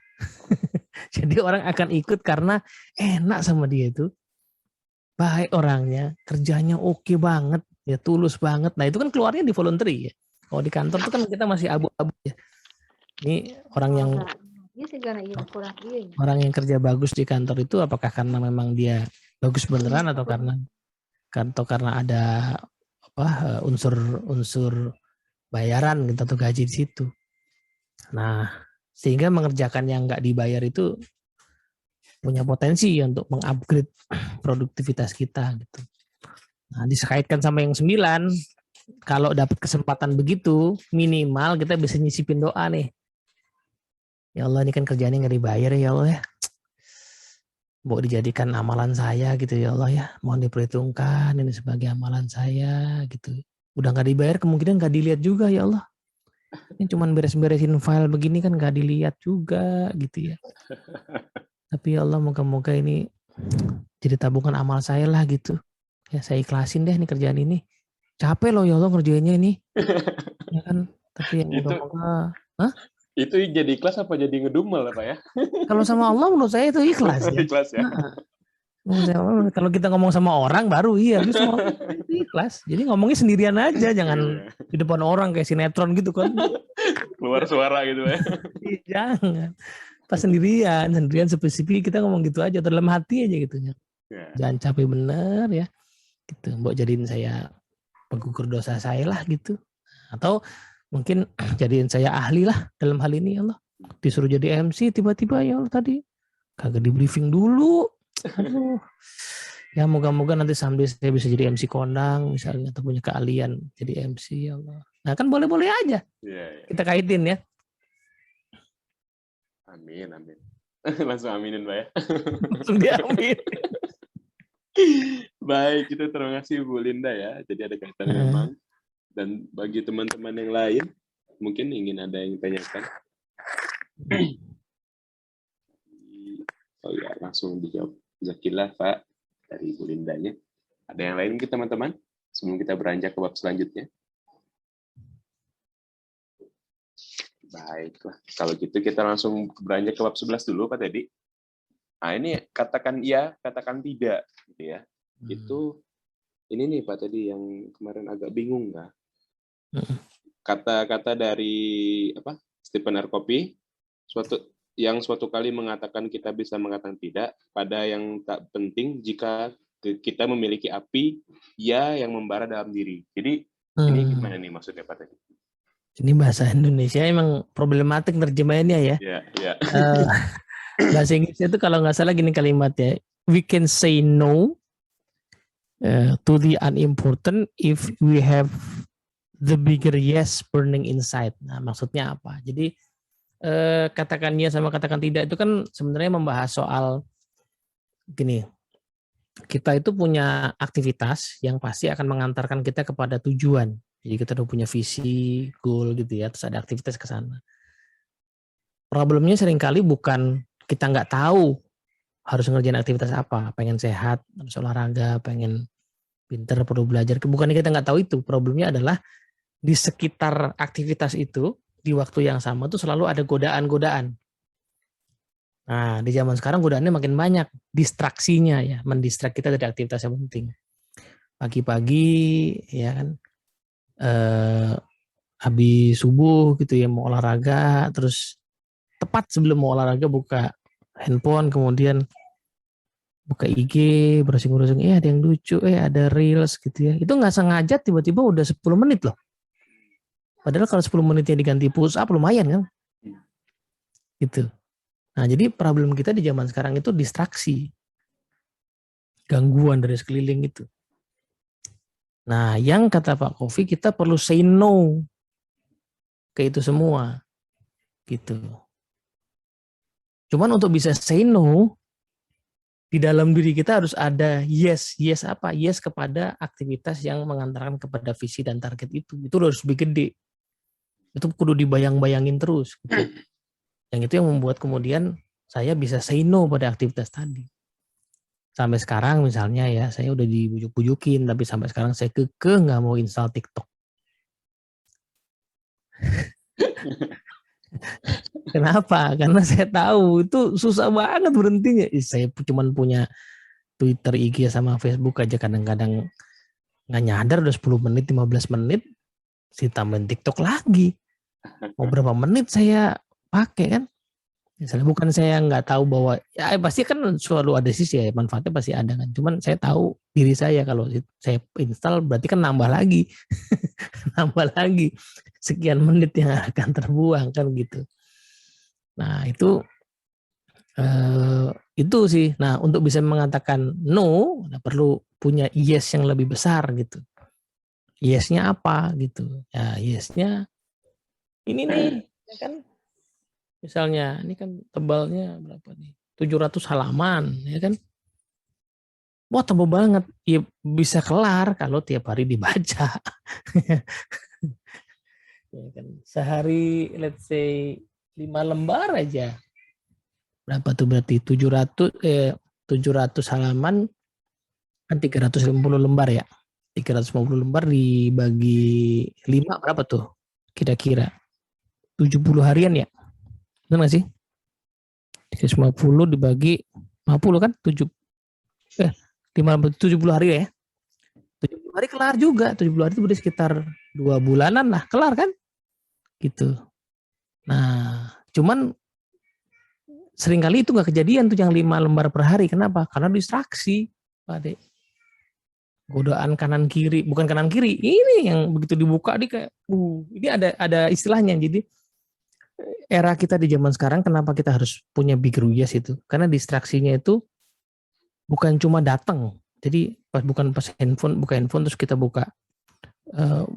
S3: Jadi orang akan ikut karena enak sama dia itu. Baik orangnya, kerjanya oke banget, ya tulus banget. Nah itu kan keluarnya di voluntary ya. Kalau di kantor itu kan kita masih abu-abu ya. Ini orang yang kerja bagus di kantor itu apakah karena memang dia bagus beneran atau karena ada unsur bayaran gitu atau gaji di situ. Nah, sehingga mengerjakan yang nggak dibayar itu punya potensi untuk mengupgrade produktivitas kita gitu. Nah, dikaitkan sama yang 9, kalau dapat kesempatan begitu, minimal kita bisa nyisipin doa nih. Ya Allah, ini kan kerjaannya nggak dibayar ya Allah ya. Mau dijadikan amalan saya gitu ya Allah ya. Mohon diperhitungkan ini sebagai amalan saya gitu. Udah nggak dibayar, kemungkinan nggak dilihat juga ya Allah. Ini cuman beres-beresin file begini kan nggak dilihat juga gitu ya. Tapi ya Allah, moga-moga ini jadi tabungan amal saya lah gitu. Ya saya ikhlasin deh nih kerjaan ini. Capek loh ya Allah ngerjainnya ini. Ya kan? Tapi yang moga-moga.
S1: Itu jadi ikhlas apa jadi ngedumel Pak ya?
S3: Kalau sama Allah menurut saya itu ikhlas ya.
S1: Ikhlas ya.
S3: Kalau kita ngomong sama orang baru iya, itu sama itu ikhlas. Jadi ngomongnya sendirian aja, jangan di depan orang kayak sinetron gitu kan.
S1: Keluar suara gitu ya.
S3: Jangan. Pas sendirian spesifik kita ngomong gitu aja, dalam hati aja gitu ya. Jangan capek bener ya. Gitu. Mbok jadiin saya penggugur dosa saya lah gitu. Atau mungkin jadiin saya ahli lah dalam hal ini ya Allah. Disuruh jadi MC tiba-tiba ya Allah tadi. Kagak di briefing dulu. Aduh. Ya moga-moga nanti sambil saya bisa jadi MC kondang misalnya atau punya keahlian jadi MC ya Allah. Nah kan boleh-boleh aja. Kita kaitin ya.
S1: Amin. Langsung aminin Pak ya.
S3: Langsung diamin.
S1: Baik, itu terima kasih Bu Linda ya. Jadi ada kaitan memang. Dan bagi teman-teman yang lain, mungkin ingin ada yang ditanyakan. Oh ya, langsung dijawab. Jazakallah Pak dari Bu Lindanya. Ada yang lain mungkin teman-teman? Sebelum kita beranjak ke bab selanjutnya. Baiklah, kalau gitu kita langsung beranjak ke bab 11 dulu Pak Teddy. Nah ini katakan iya, katakan tidak, gitu ya. Itu ini nih Pak Teddy yang kemarin agak bingung nggak? Kata-kata dari Stephen R. Covey, yang suatu kali mengatakan kita bisa mengatakan tidak pada yang tak penting jika kita memiliki api ya yang membara dalam diri. Jadi ini gimana nih maksudnya Pak tadi?
S3: Ini bahasa Indonesia emang problematik terjemahannya ya.
S1: Ya, ya.
S3: Bahasa Inggrisnya itu kalau nggak salah gini kalimatnya, we can say no to the unimportant if we have the bigger yes burning inside. Nah, maksudnya apa? Jadi katakan ya sama katakan tidak itu kan sebenarnya membahas soal gini. Kita itu punya aktivitas yang pasti akan mengantarkan kita kepada tujuan. Jadi kita udah punya visi, goal gitu ya, terus ada aktivitas ke sana. Problemnya seringkali bukan kita nggak tahu harus ngerjain aktivitas apa, pengen sehat, harus olahraga, pengen pinter, perlu belajar. Bukannya kita nggak tahu itu, problemnya adalah di sekitar aktivitas itu, di waktu yang sama tuh selalu ada godaan-godaan. Nah, di zaman sekarang godaannya makin banyak, distraksinya ya, mendistrak kita dari aktivitas yang penting. Pagi-pagi ya kan, habis subuh gitu ya mau olahraga, terus tepat sebelum mau olahraga buka handphone, kemudian buka IG, browsing-browsing, ada yang lucu, ada reels gitu ya. Itu nggak sengaja tiba-tiba udah 10 menit loh. Padahal kalau 10 menitnya diganti push up lumayan kan. Gitu. Nah, jadi problem kita di zaman sekarang itu distraksi. Gangguan dari sekeliling itu. Nah, yang kata Pak Kofi, kita perlu say no ke itu semua. Gitu. Cuman untuk bisa say no, di dalam diri kita harus ada yes. Yes apa? Yes kepada aktivitas yang mengantarkan kepada visi dan target itu. Itu harus lebih gede. Itu kudu dibayang-bayangin terus. Gitu. Yang itu yang membuat kemudian saya bisa say no pada aktivitas tadi. Sampai sekarang misalnya ya, saya udah dibujuk-bujukin, tapi sampai sekarang saya kekeh nggak mau install TikTok. Kenapa? Karena saya tahu itu susah banget berhentinya. Saya cuma punya Twitter, IG, sama Facebook aja kadang-kadang nggak nyadar udah 10 menit, 15 menit, si tambahin TikTok lagi. Mau berapa menit saya pakai kan? Misalnya bukan saya nggak tahu bahwa ya pasti kan selalu ada sisi ya, manfaatnya pasti ada kan. Cuman saya tahu diri saya kalau saya install berarti kan nambah lagi. Nambah lagi sekian menit yang akan terbuang kan gitu. Nah, itu sih. Nah, untuk bisa mengatakan no, perlu punya yes yang lebih besar gitu. Yes-nya apa gitu. Ya, yes-nya ini nih, ya kan? Misalnya, ini kan tebalnya berapa nih? 700 halaman, ya kan? Wah, tebal banget. Ya, bisa kelar kalau tiap hari dibaca. Ya kan? Sehari, let's say, 5 lembar aja. Berapa tuh berarti? 700 halaman, kan 350 lembar ya. 350 lembar dibagi 5, berapa tuh? Kira-kira 70 harian ya? Benar nggak sih? 350 dibagi 50 kan? 70 hari ya? 70 hari kelar juga. 70 hari itu berarti sekitar 2 bulanan lah. Kelar kan? Gitu. Nah, cuman seringkali itu nggak kejadian tuh yang 5 lembar per hari. Kenapa? Karena distraksi, Pak Dek. Godaan kanan kiri. Bukan kanan kiri. Ini yang begitu dibuka dia kayak, ini ada istilahnya. Jadi, era kita di zaman sekarang kenapa kita harus punya big yes itu karena distraksinya itu bukan cuma datang, jadi bukan pas buka handphone terus kita buka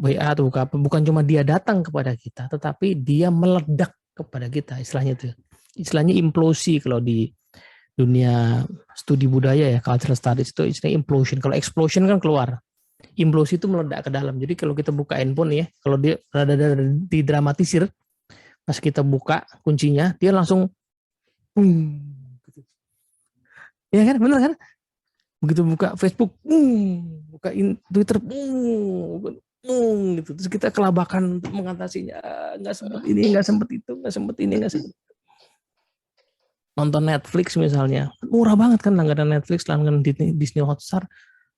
S3: WA atau buka apa, bukan cuma dia datang kepada kita tetapi dia meledak kepada kita, istilahnya implosi kalau di dunia studi budaya ya, cultural studies itu istilahnya implosion. Kalau explosion kan keluar, implosi itu meledak ke dalam. Jadi kalau kita buka handphone ya, kalau dia rada didramatisir, pas kita buka kuncinya, dia langsung ya kan, benar kan? Begitu buka Facebook, buka Twitter, gitu. Terus kita kelabakan untuk mengatasinya, nggak sempet ini, nggak sempet itu, nggak sempet ini, nggak sempet. Nonton Netflix misalnya, murah banget kan langganan Netflix, langganan Disney Hotstar,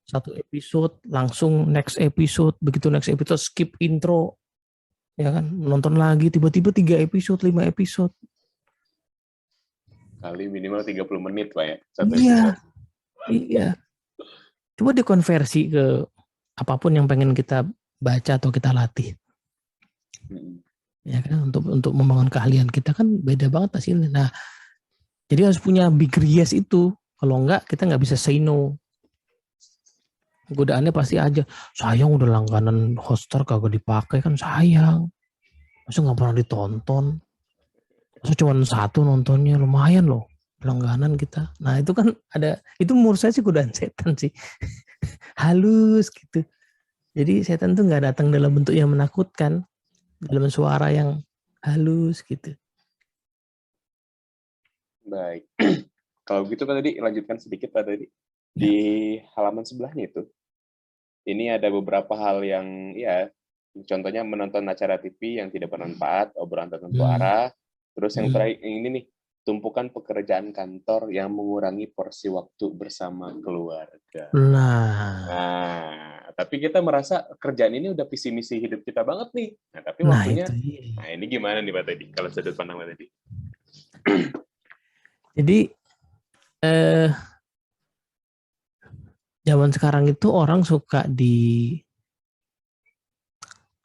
S3: 1 episode langsung next episode, begitu next episode skip intro. Ya kan, nonton lagi tiba-tiba 3 episode, 5 episode.
S1: kali minimal 30 menit Pak ya. Satu
S3: Iya,
S1: episode.
S3: iya. Coba dikonversi ke apapun yang pengen kita baca atau kita latih. Ya kan, untuk membangun keahlian kita kan beda banget hasilnya. Nah, jadi harus punya big yes itu. Kalau enggak, kita nggak bisa say no. Godaannya pasti aja. Sayang udah langganan Hotstar kagak dipakai kan sayang. Masa nggak pernah ditonton. Masa cuma satu nontonnya, lumayan loh. Langganan kita. Nah itu kan ada, itu menurut saya sih godaan setan sih. Halus gitu. Jadi setan tuh nggak datang dalam bentuk yang menakutkan. Dalam suara yang halus gitu.
S1: Baik. Kalau gitu Pak tadi, lanjutkan sedikit Pak tadi. Di halaman sebelahnya itu, ini ada beberapa hal yang ya, contohnya menonton acara TV yang tidak bermanfaat, obrolan tertentu arah. Terus yang terakhir ini nih, tumpukan pekerjaan kantor yang mengurangi porsi waktu bersama keluarga. Nah, tapi kita merasa kerjaan ini udah visi misi hidup kita banget nih. Nah, tapi waktunya, nah ini gimana nih Pak tadi, kalau sudut pandang Pak tadi?
S3: Jadi, zaman sekarang itu orang suka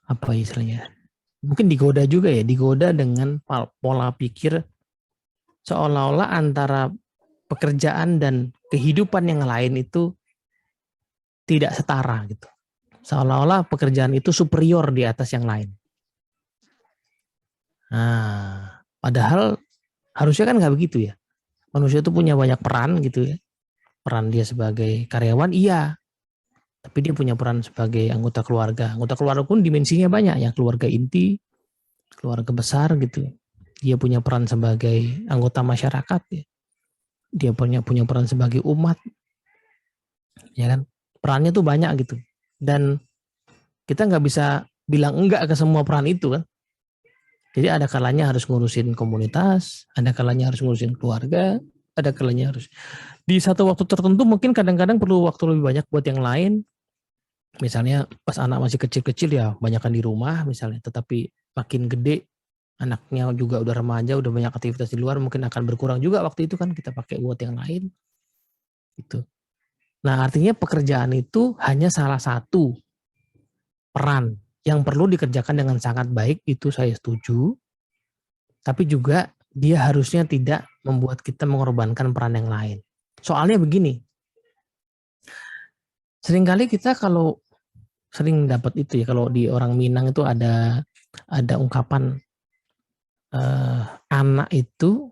S3: apa istilahnya? Mungkin digoda juga ya, digoda dengan pola pikir seolah-olah antara pekerjaan dan kehidupan yang lain itu tidak setara gitu. Seolah-olah pekerjaan itu superior di atas yang lain. Nah, padahal harusnya kan nggak begitu ya. Manusia itu punya banyak peran gitu ya. Peran dia sebagai karyawan, iya. Tapi dia punya peran sebagai anggota keluarga. Anggota keluarga pun dimensinya banyak ya. Keluarga inti, keluarga besar gitu. Dia punya peran sebagai anggota masyarakat ya. Dia punya peran sebagai umat. Ya kan? Perannya tuh banyak gitu. Dan kita nggak bisa bilang enggak ke semua peran itu kan. Jadi ada kalanya harus ngurusin komunitas, ada kalanya harus ngurusin keluarga, ada kalanya harus di satu waktu tertentu mungkin kadang-kadang perlu waktu lebih banyak buat yang lain. Misalnya pas anak masih kecil-kecil ya banyakkan di rumah misalnya, tetapi makin gede anaknya juga udah remaja, udah banyak aktivitas di luar, mungkin akan berkurang juga waktu itu kan kita pakai buat yang lain. Gitu. Nah, artinya pekerjaan itu hanya salah satu peran yang perlu dikerjakan dengan sangat baik, itu saya setuju. Tapi juga dia harusnya tidak membuat kita mengorbankan peran yang lain. Soalnya begini, seringkali kita kalau sering dapat itu ya, kalau di orang Minang itu ada ungkapan anak itu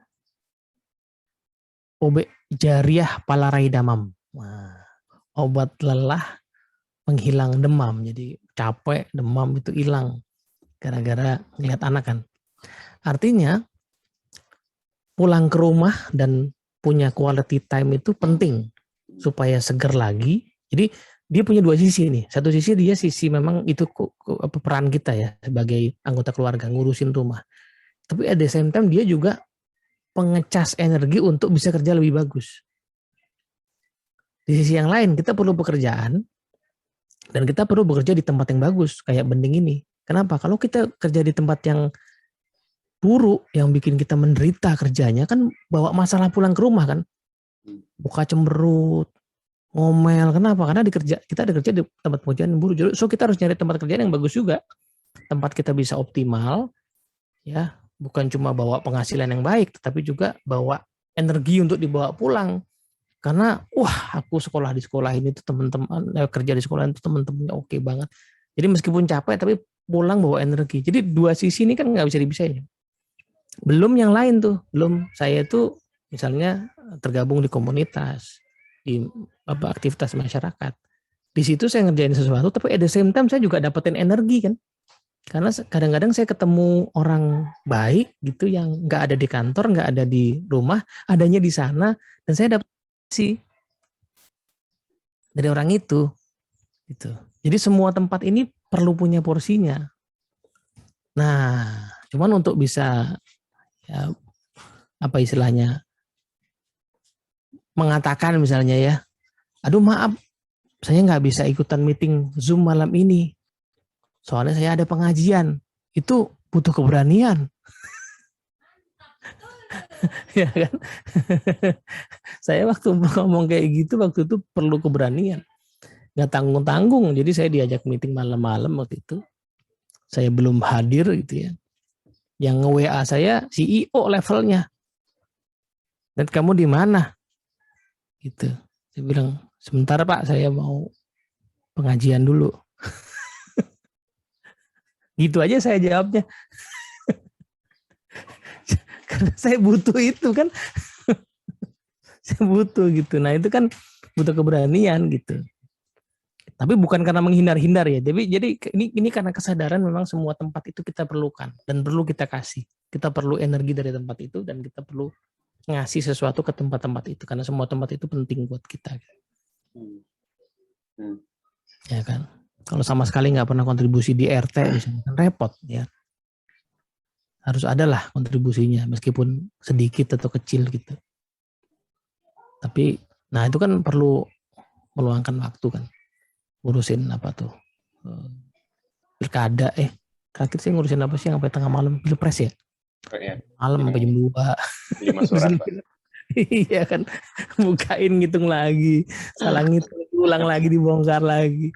S3: obe jariah palarai damam. Nah, obat lelah penghilang demam. Jadi capek, demam itu hilang gara-gara ngeliat anak kan. Artinya pulang ke rumah dan punya quality time itu penting supaya seger lagi. Jadi dia punya dua sisi nih. Satu sisi dia sisi memang itu peran kita ya sebagai anggota keluarga ngurusin rumah. Tapi at the same time dia juga pengecas energi untuk bisa kerja lebih bagus. Di sisi yang lain kita perlu pekerjaan dan kita perlu bekerja di tempat yang bagus kayak Bening ini. Kenapa? Kalau kita kerja di tempat yang buruk yang bikin kita menderita kerjanya kan bawa masalah pulang ke rumah kan. Buka cemberut, ngomel. Kenapa? Karena kita ada kerja di tempat pekerjaan yang buruk. So kita harus nyari tempat kerjaan yang bagus juga. Tempat kita bisa optimal ya. Bukan cuma bawa penghasilan yang baik, tetapi juga bawa energi untuk dibawa pulang. Karena, wah aku sekolah di sekolah ini tuh teman-teman, kerja di sekolah itu teman-temannya oke banget. Jadi meskipun capek, tapi pulang bawa energi. Jadi dua sisi ini kan nggak bisa dipisahin. Belum yang lain tuh, belum saya tuh misalnya tergabung di komunitas, di aktivitas masyarakat. Di situ saya ngerjain sesuatu, tapi at the same time saya juga dapetin energi kan. Karena kadang-kadang saya ketemu orang baik gitu yang nggak ada di kantor, nggak ada di rumah, adanya di sana, dan saya dapat sih dari orang itu, gitu. Jadi semua tempat ini perlu punya porsinya. Nah, cuman untuk bisa ya, apa istilahnya mengatakan misalnya ya, aduh maaf, saya nggak bisa ikutan meeting Zoom malam ini. Soalnya saya ada pengajian, itu butuh keberanian. Ya kan? Saya waktu ngomong kayak gitu waktu itu perlu keberanian, nggak tanggung-tanggung. Jadi saya diajak meeting malam-malam waktu itu, saya belum hadir gitu ya. Yang nge-WA saya CEO levelnya, dan kamu di mana? Gitu. Saya bilang sebentar Pak, saya mau pengajian dulu. Gitu aja saya jawabnya. Karena saya butuh itu kan. Saya butuh gitu. Nah itu kan butuh keberanian gitu. Tapi bukan karena menghindar-hindar ya. Jadi ini karena kesadaran memang semua tempat itu kita perlukan dan perlu kita kasih. Kita perlu energi dari tempat itu dan kita perlu ngasih sesuatu ke tempat-tempat itu karena semua tempat itu penting buat kita. Ya kan. Kalau sama sekali nggak pernah kontribusi di RT misalnya kan repot ya. Harus adalah kontribusinya meskipun sedikit atau kecil gitu. Tapi nah itu kan perlu meluangkan waktu kan. Ngurusin apa tuh pilkada terakhir saya ngurusin apa sih sampai tengah malam pilpres ya malam sampai jam 2
S1: 5 surat Pak.
S3: Iya kan bukain ngitung lagi salah ngitung ulang lagi dibongkar lagi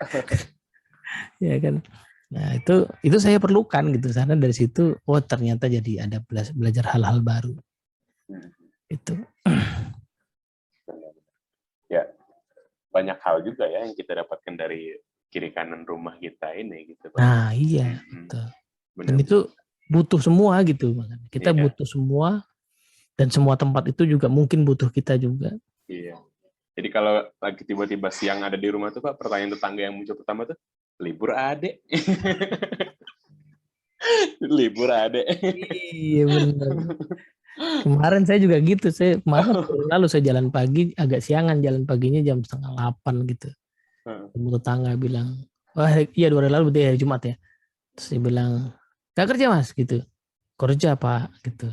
S3: ya kan. Nah itu saya perlukan gitu karena dari situ ternyata jadi ada belajar hal-hal baru itu.
S1: Ya banyak hal juga ya yang kita dapatkan dari kiri kanan rumah kita ini gitu Pak.
S3: Nah iya betul. Dan itu butuh semua gitu kita butuh semua dan semua tempat itu juga mungkin butuh kita juga.
S1: Iya. Jadi kalau lagi tiba-tiba siang ada di rumah tuh Pak, pertanyaan tetangga yang muncul pertama tuh libur adek. Libur adek.
S3: Iya benar. Kemarin saya juga gitu. Saya kemarin lalu saya jalan pagi agak siangan, jalan paginya jam 7:30 gitu. Tetangga bilang, wah iya 2 hari lalu berarti hari Jumat ya. Terus dia bilang, gak kerja Mas gitu. Kerja Pak gitu.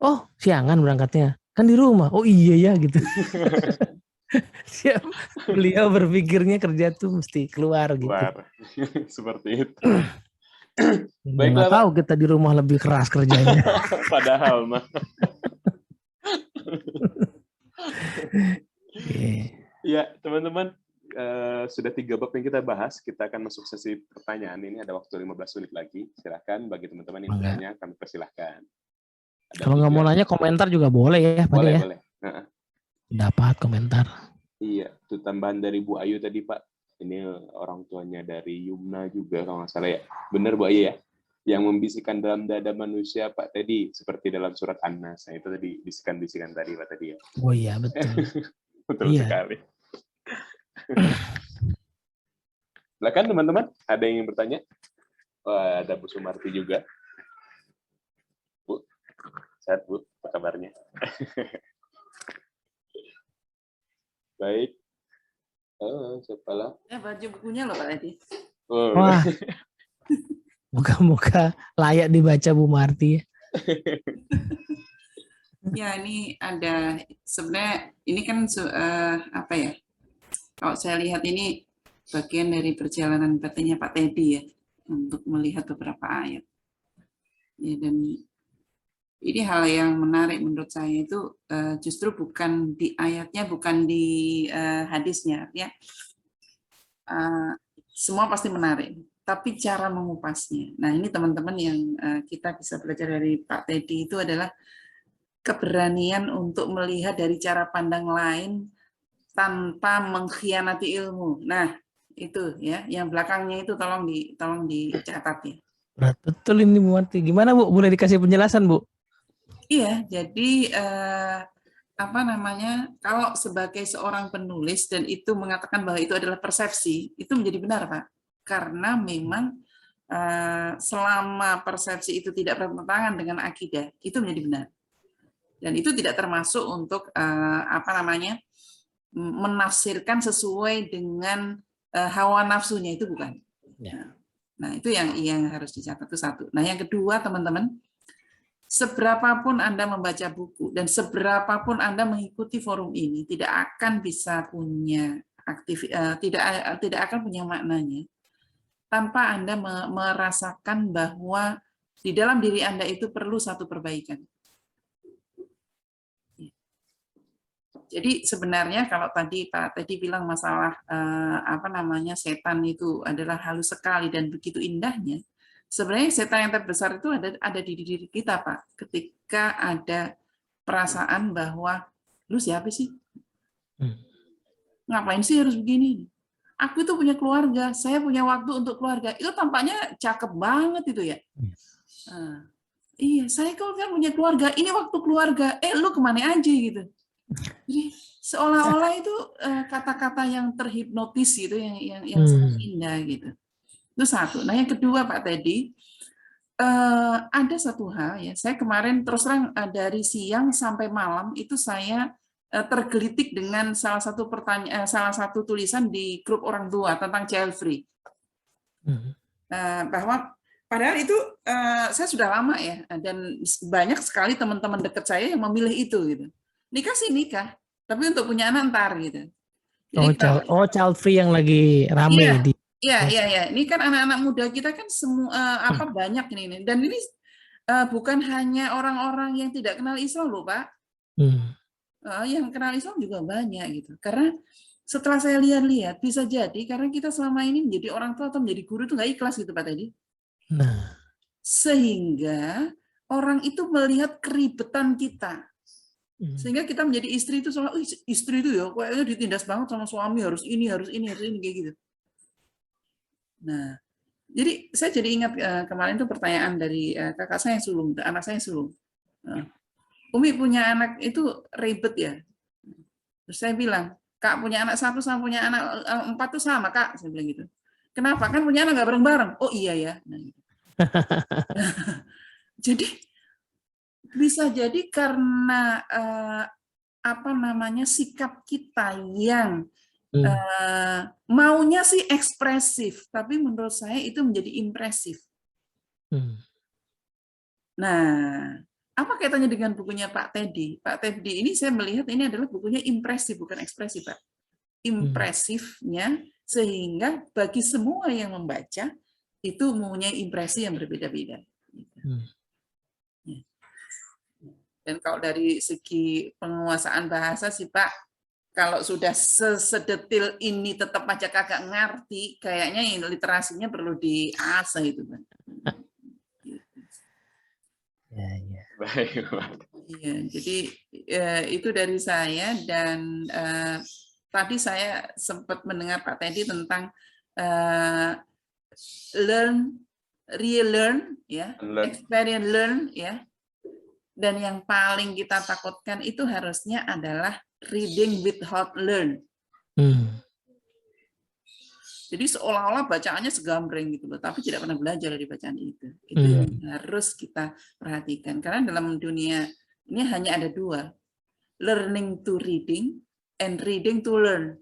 S3: Oh siangan berangkatnya, kan di rumah. Oh iya ya gitu. Siap. Beliau berpikirnya kerja tuh mesti keluar gitu.
S1: Seperti itu.
S3: Baiklah, nggak tahu kita di rumah lebih keras kerjanya.
S1: Padahal mah. Ya teman-teman, sudah 3 bab yang kita bahas. Kita akan masuk sesi pertanyaan. Ini ada waktu 15 menit lagi. Silakan bagi teman-teman yang bertanya, kami persilahkan.
S3: Kalau nggak mau nanya komentar juga boleh ya, Pak ya.
S1: Boleh.
S3: Dapat komentar.
S1: Iya, itu tambahan dari Bu Ayu tadi Pak. Ini orang tuanya dari Yumna juga kalau nggak salah ya. Benar Bu Ayu ya? Yang membisikkan dalam dada manusia Pak tadi, seperti dalam surat An-Nas. Nah, itu tadi bisikan-bisikan tadi Pak tadi ya.
S3: Oh iya, betul.
S1: Betul sekali. Silakan teman-teman, ada yang ingin bertanya? Ada Bu Sumarti juga. Bu, sehat Bu, apa kabarnya? Baik. Siapa lah?
S4: Baca bukunya loh Pak Edi.
S3: Wah, moga-moga layak dibaca Bu Marti.
S4: Ya ini ada sebenarnya ini kan apa ya? Kalau saya lihat ini bagian dari perjalanan batinnya Pak Teddy ya untuk melihat beberapa ayat. Ya, dan ini hal yang menarik menurut saya itu justru bukan di ayatnya, bukan di hadisnya ya. Semua pasti menarik, tapi cara mengupasnya. Nah ini teman-teman yang kita bisa belajar dari Pak Teddy itu adalah keberanian untuk melihat dari cara pandang lain tanpa mengkhianati ilmu. Nah itu ya, yang belakangnya itu tolong dicatat ya.
S3: Berat betul ini Bu Marti. Gimana Bu? Boleh dikasih penjelasan Bu?
S4: Iya, jadi apa namanya? Kalau sebagai seorang penulis dan itu mengatakan bahwa itu adalah persepsi, itu menjadi benar Pak. Karena memang selama persepsi itu tidak bertentangan dengan akidah, itu menjadi benar. Dan itu tidak termasuk untuk apa namanya? Menafsirkan sesuai dengan hawa nafsunya, itu bukan. Ya. Nah, itu yang harus dicatat, itu satu. Nah, yang kedua, teman-teman, seberapapun Anda membaca buku dan seberapapun Anda mengikuti forum ini, tidak akan bisa punya tidak akan punya maknanya tanpa Anda merasakan bahwa di dalam diri Anda itu perlu satu perbaikan. Jadi sebenarnya kalau tadi Pak Teddy bilang masalah setan itu adalah halus sekali dan begitu indahnya. Sebenarnya setan yang terbesar itu ada di diri kita, Pak. Ketika ada perasaan bahwa lu siapa sih? Ngapain sih harus begini? Aku itu punya keluarga, saya punya waktu untuk keluarga. Itu tampaknya cakep banget itu ya. Iya, saya kan punya keluarga. Ini waktu keluarga. Lu kemana aja gitu. Jadi seolah-olah itu kata-kata yang terhipnotis gitu, yang sangat indah gitu. Itu satu. Nah yang kedua Pak Teddy, ada satu hal ya. Saya kemarin terus terang dari siang sampai malam itu saya tergelitik dengan salah satu tulisan di grup orang tua tentang child free. Bahwa padahal itu saya sudah lama ya, dan banyak sekali teman-teman dekat saya yang memilih itu gitu. Nikah sih nikah, tapi untuk punya anak ntar gitu. Jadi
S3: child free yang lagi rame
S4: Iya. Ini kan anak-anak muda kita kan semua banyak ini. Dan ini bukan hanya orang-orang yang tidak kenal Islam loh, Pak. Yang kenal Islam juga banyak gitu. Karena setelah saya lihat-lihat bisa jadi karena kita selama ini menjadi orang tua atau menjadi guru itu nggak ikhlas gitu, Pak tadi. Sehingga orang itu melihat keribetan kita. Sehingga kita menjadi istri itu soal istri itu ya kayaknya ditindas banget sama suami, harus ini kayak gitu. Nah, jadi saya jadi ingat kemarin itu pertanyaan dari kakak saya yang sulung, anak saya yang sulung. Umi punya anak itu ribet ya. Terus saya bilang, Kak punya anak 1 sama punya anak 4 tuh sama Kak, saya bilang gitu. Kenapa? Kan punya anak nggak bareng-bareng. Oh iya ya. Nah, gitu. Jadi bisa jadi karena sikap kita yang maunya sih ekspresif, tapi menurut saya itu menjadi impresif. Nah, apa kaitannya dengan bukunya Pak Teddy? Pak Teddy ini saya melihat ini adalah bukunya impresif, bukan ekspresif, Pak. Impresifnya sehingga bagi semua yang membaca itu mempunyai impresi yang berbeda-beda. Dan kalau dari segi penguasaan bahasa sih Pak, kalau sudah sedetil ini tetap aja kagak ngerti, kayaknya literasinya perlu diasah itu Pak.
S1: Baik.
S4: Iya, jadi itu dari saya dan tadi saya sempat mendengar Pak Teddy tentang relearn, ya, experience learn, ya. Dan yang paling kita takutkan itu harusnya adalah reading without learn. Jadi seolah-olah bacaannya segambreng gitu loh, tapi tidak pernah belajar dari bacaan itu. Itu yang harus kita perhatikan. Karena dalam dunia ini hanya ada 2, learning to reading and reading to learn.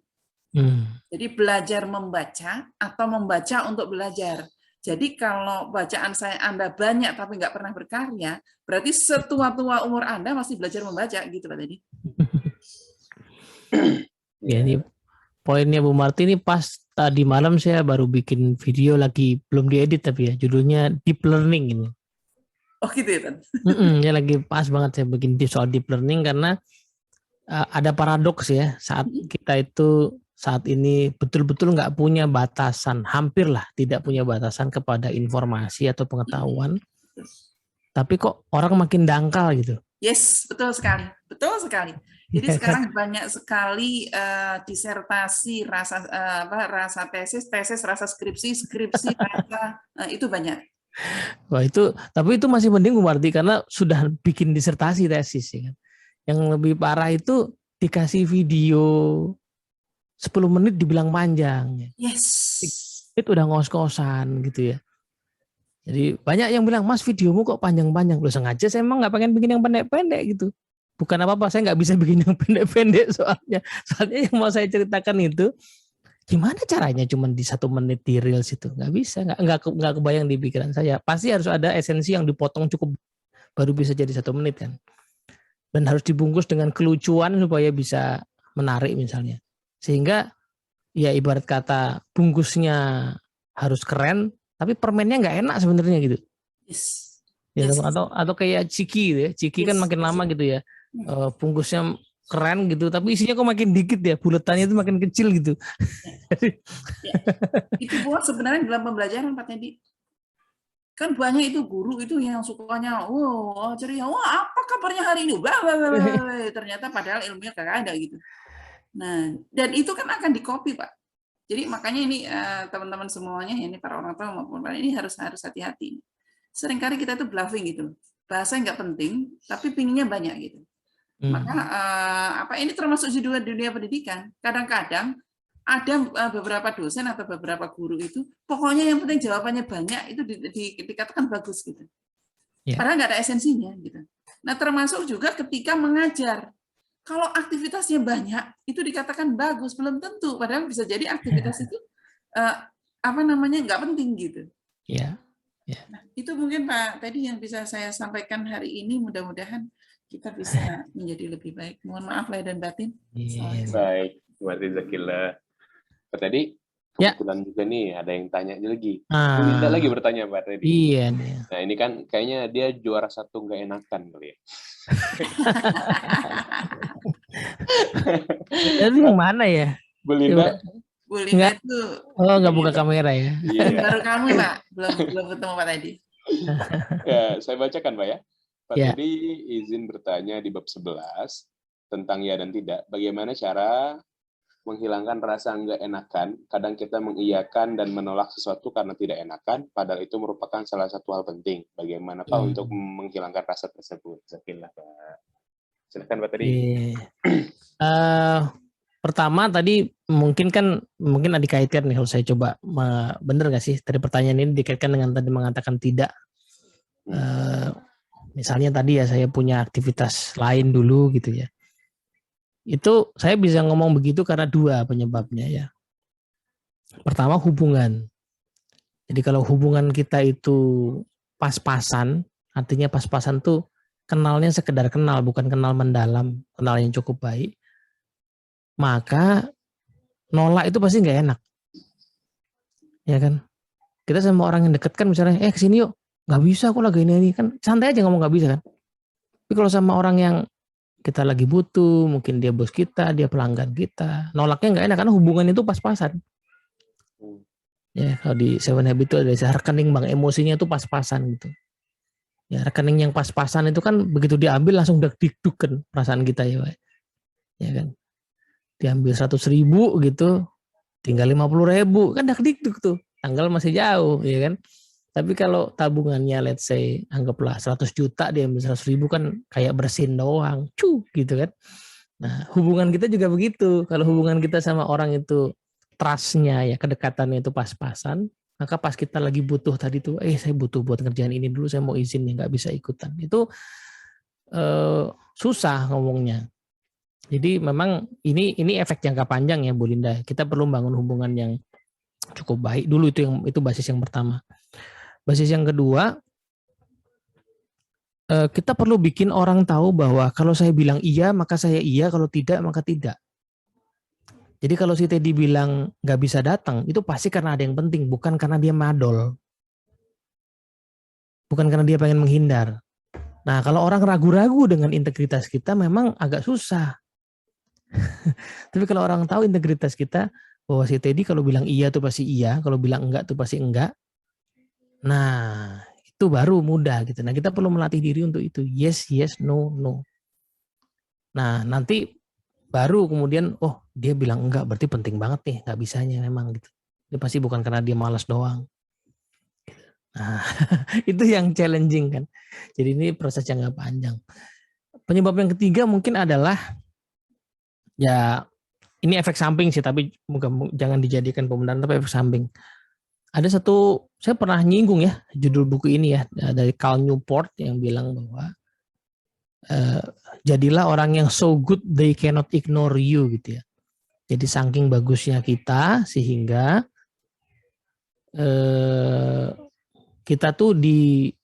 S4: Jadi belajar membaca atau membaca untuk belajar. Jadi kalau bacaan Anda banyak tapi nggak pernah berkarya, berarti setua-tua umur Anda masih belajar membaca gitu Pak tadi.
S3: Ya, ini poinnya Bu Marti ini pas tadi malam saya baru bikin video lagi belum diedit tapi ya judulnya deep learning ini.
S4: Oh gitu ya Tan?
S3: Ya lagi pas banget saya bikin soal deep learning karena ada paradoks ya saat kita itu saat ini betul-betul nggak punya batasan, hampirlah tidak punya batasan kepada informasi atau pengetahuan, tapi kok orang makin dangkal gitu.
S4: Yes, betul sekali. Jadi sekarang banyak sekali disertasi, rasa tesis, rasa skripsi, rasa itu banyak.
S3: Wah itu, tapi itu masih mending Bu Marti karena sudah bikin disertasi tesis ya kan. Yang lebih parah itu dikasih video 10 menit dibilang panjang.
S4: Yes.
S3: Itu udah ngos-ngosan gitu ya. Jadi banyak yang bilang, Mas videomu kok panjang-panjang. Loh sengaja saya emang nggak pengen bikin yang pendek-pendek gitu. Bukan apa-apa, saya nggak bisa bikin yang pendek-pendek soalnya. Soalnya yang mau saya ceritakan itu, gimana caranya cuma di 1 menit di Reels itu? Nggak bisa, nggak kebayang di pikiran saya. Pasti harus ada esensi yang dipotong cukup, baru bisa jadi 1 menit kan. Dan harus dibungkus dengan kelucuan supaya bisa menarik misalnya. Sehingga ya ibarat kata bungkusnya harus keren, tapi permennya nggak enak sebenarnya gitu. Ya, atau kayak ciki gitu ya. Ciki kan makin lama gitu ya. Bungkusnya keren gitu, tapi isinya kok makin dikit ya, buletannya itu makin kecil gitu.
S4: Ya, itu buat sebenarnya dalam pembelajaran Pak Teddy. Kan banyak itu guru itu yang sukanya, ceria, wah apa kabarnya hari ini? Blah, blah, blah, blah. Ternyata padahal ilmunya kagak ada gitu. Nah, dan itu kan akan di-copy, Pak. Jadi makanya ini teman-teman semuanya, ini para orang tua maupun para ini harus hati-hati. Seringkali kita tuh bluffing gitu. Bahasa nggak penting, tapi pinginnya banyak gitu. Maka ini termasuk di dunia pendidikan. Kadang-kadang ada beberapa dosen atau beberapa guru itu, pokoknya yang penting jawabannya banyak, itu dikatakan bagus gitu. Padahal nggak ada esensinya gitu. Nah, termasuk juga ketika mengajar. Kalau aktivitasnya banyak, itu dikatakan bagus, belum tentu. Padahal bisa jadi aktivitas itu nggak penting gitu.
S3: Iya.
S4: Nah, itu mungkin Pak tadi yang bisa saya sampaikan hari ini. Mudah-mudahan kita bisa menjadi lebih baik. Mohon maaf lahir dan batin.
S1: Baik, berarti Zakila. Tadi kebetulan juga nih ada yang tanya lagi. Bu Linda lagi bertanya Pak tadi.
S3: Iya.
S1: Nah ini kan kayaknya dia juara 1 nggak enakan kali ya.
S3: Itu yang mana ya?
S1: Bu Linda.
S4: Bu Linda itu.
S3: Nggak buka kamera ya?
S1: Iya.
S4: Baru kamu Pak, belum ketemu Pak tadi.
S1: Ya, saya bacakan Pak ya. Pak
S3: Ya.
S1: tadi izin bertanya di bab 11 tentang ya dan tidak. Bagaimana cara menghilangkan rasa nggak enakan? Kadang kita mengiyakan dan menolak sesuatu karena tidak enakan, padahal itu merupakan salah satu hal penting. Bagaimana Pak untuk menghilangkan rasa tersebut? Silakan Pak. Silakan Pak tadi.
S3: Pertama tadi mungkin dikaitkan nih, kalau saya coba bener nggak sih tadi pertanyaan ini dikaitkan dengan tadi mengatakan tidak. Misalnya tadi ya saya punya aktivitas lain dulu gitu ya. Itu saya bisa ngomong begitu karena 2 penyebabnya ya. Pertama hubungan. Jadi kalau hubungan kita itu pas-pasan, artinya pas-pasan tuh kenalnya sekedar kenal, bukan kenal mendalam, kenal yang cukup baik, maka nolak itu pasti nggak enak. Ya kan? Kita sama orang yang deket kan misalnya, kesini yuk, nggak bisa aku lagi ini kan santai aja ngomong nggak bisa kan. Tapi kalau sama orang yang kita lagi butuh, mungkin dia bos kita, dia pelanggan kita, nolaknya nggak enak karena hubungan itu pas-pasan. Ya, kalau di Seven Habits itu ada rekening bank emosinya itu pas-pasan gitu. Ya, rekening yang pas-pasan itu kan begitu diambil langsung deg-deg kan perasaan kita ya, Pak. Ya kan. Diambil 100.000 gitu, tinggal 50.000 kan deg-deg tuh. Tanggal masih jauh, ya kan. Tapi kalau tabungannya let's say anggaplah 100 juta diambil 100.000 kan kayak bersin doang, gitu kan. Nah, hubungan kita juga begitu. Kalau hubungan kita sama orang itu trust-nya ya, kedekatannya itu pas-pasan, maka pas kita lagi butuh tadi tuh, saya butuh buat ngerjain ini dulu, saya mau izin nih, nggak bisa ikutan. Itu susah ngomongnya. Jadi memang ini efek jangka panjang ya Bu Linda. Kita perlu bangun hubungan yang cukup baik dulu, itu basis yang pertama. Basis yang kedua, kita perlu bikin orang tahu bahwa kalau saya bilang iya, maka saya iya, kalau tidak, maka tidak. Jadi kalau si Teddy bilang nggak bisa datang, itu pasti karena ada yang penting, bukan karena dia madol. Bukan karena dia pengen menghindar. Nah, kalau orang ragu-ragu dengan integritas kita, memang agak susah. Tapi kalau orang tahu integritas kita, bahwa si Teddy kalau bilang iya tuh pasti iya, kalau bilang enggak tuh pasti enggak. Nah, itu baru mudah gitu. Nah, kita perlu melatih diri untuk itu. Yes, yes, no, no. Nah, nanti baru kemudian, dia bilang enggak, berarti penting banget nih, nggak bisanya memang gitu. Dia pasti bukan karena dia malas doang. Nah, itu yang challenging kan. Jadi ini proses jangka panjang. Penyebab yang ketiga mungkin adalah, ya ini efek samping sih, tapi jangan dijadikan pembenaran, tapi efek samping. Ada satu, saya pernah nyinggung ya, judul buku ini ya, dari Cal Newport yang bilang bahwa jadilah orang yang so good they cannot ignore you gitu ya. Jadi saking bagusnya kita sehingga kita tuh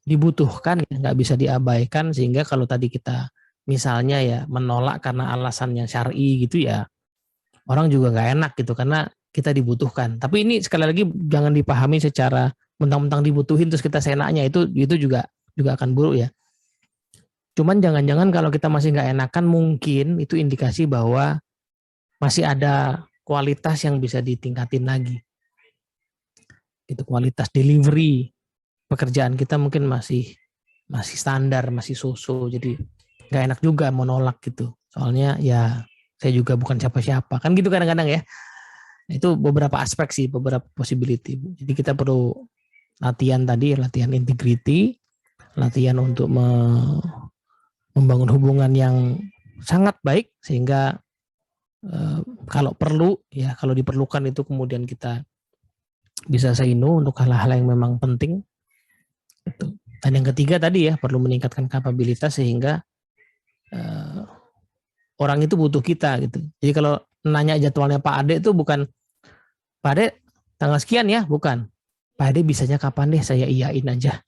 S3: dibutuhkan, nggak bisa diabaikan, sehingga kalau tadi kita misalnya ya menolak karena alasannya syar'i gitu ya, orang juga nggak enak gitu karena kita dibutuhkan. Tapi ini sekali lagi jangan dipahami secara mentang-mentang dibutuhin terus kita seenaknya, itu juga akan buruk ya. Cuman jangan-jangan kalau kita masih nggak enakan, mungkin itu indikasi bahwa masih ada kualitas yang bisa ditingkatin lagi. Itu kualitas delivery pekerjaan kita mungkin masih standar, masih so-so. Jadi nggak enak juga mau nolak gitu. Soalnya ya saya juga bukan siapa-siapa. Kan gitu kadang-kadang ya. Itu beberapa aspek sih, beberapa possibility. Jadi kita perlu latihan tadi, latihan integrity, latihan untuk membangun hubungan yang sangat baik sehingga kalau perlu ya, kalau diperlukan itu kemudian kita bisa say no untuk hal-hal yang memang penting. Dan yang ketiga tadi ya, perlu meningkatkan kapabilitas sehingga orang itu butuh kita gitu. Jadi kalau nanya jadwalnya Pak Ade itu bukan Pak Ade tanggal sekian ya, bukan. Pak Ade bisanya kapan deh, saya iyain aja.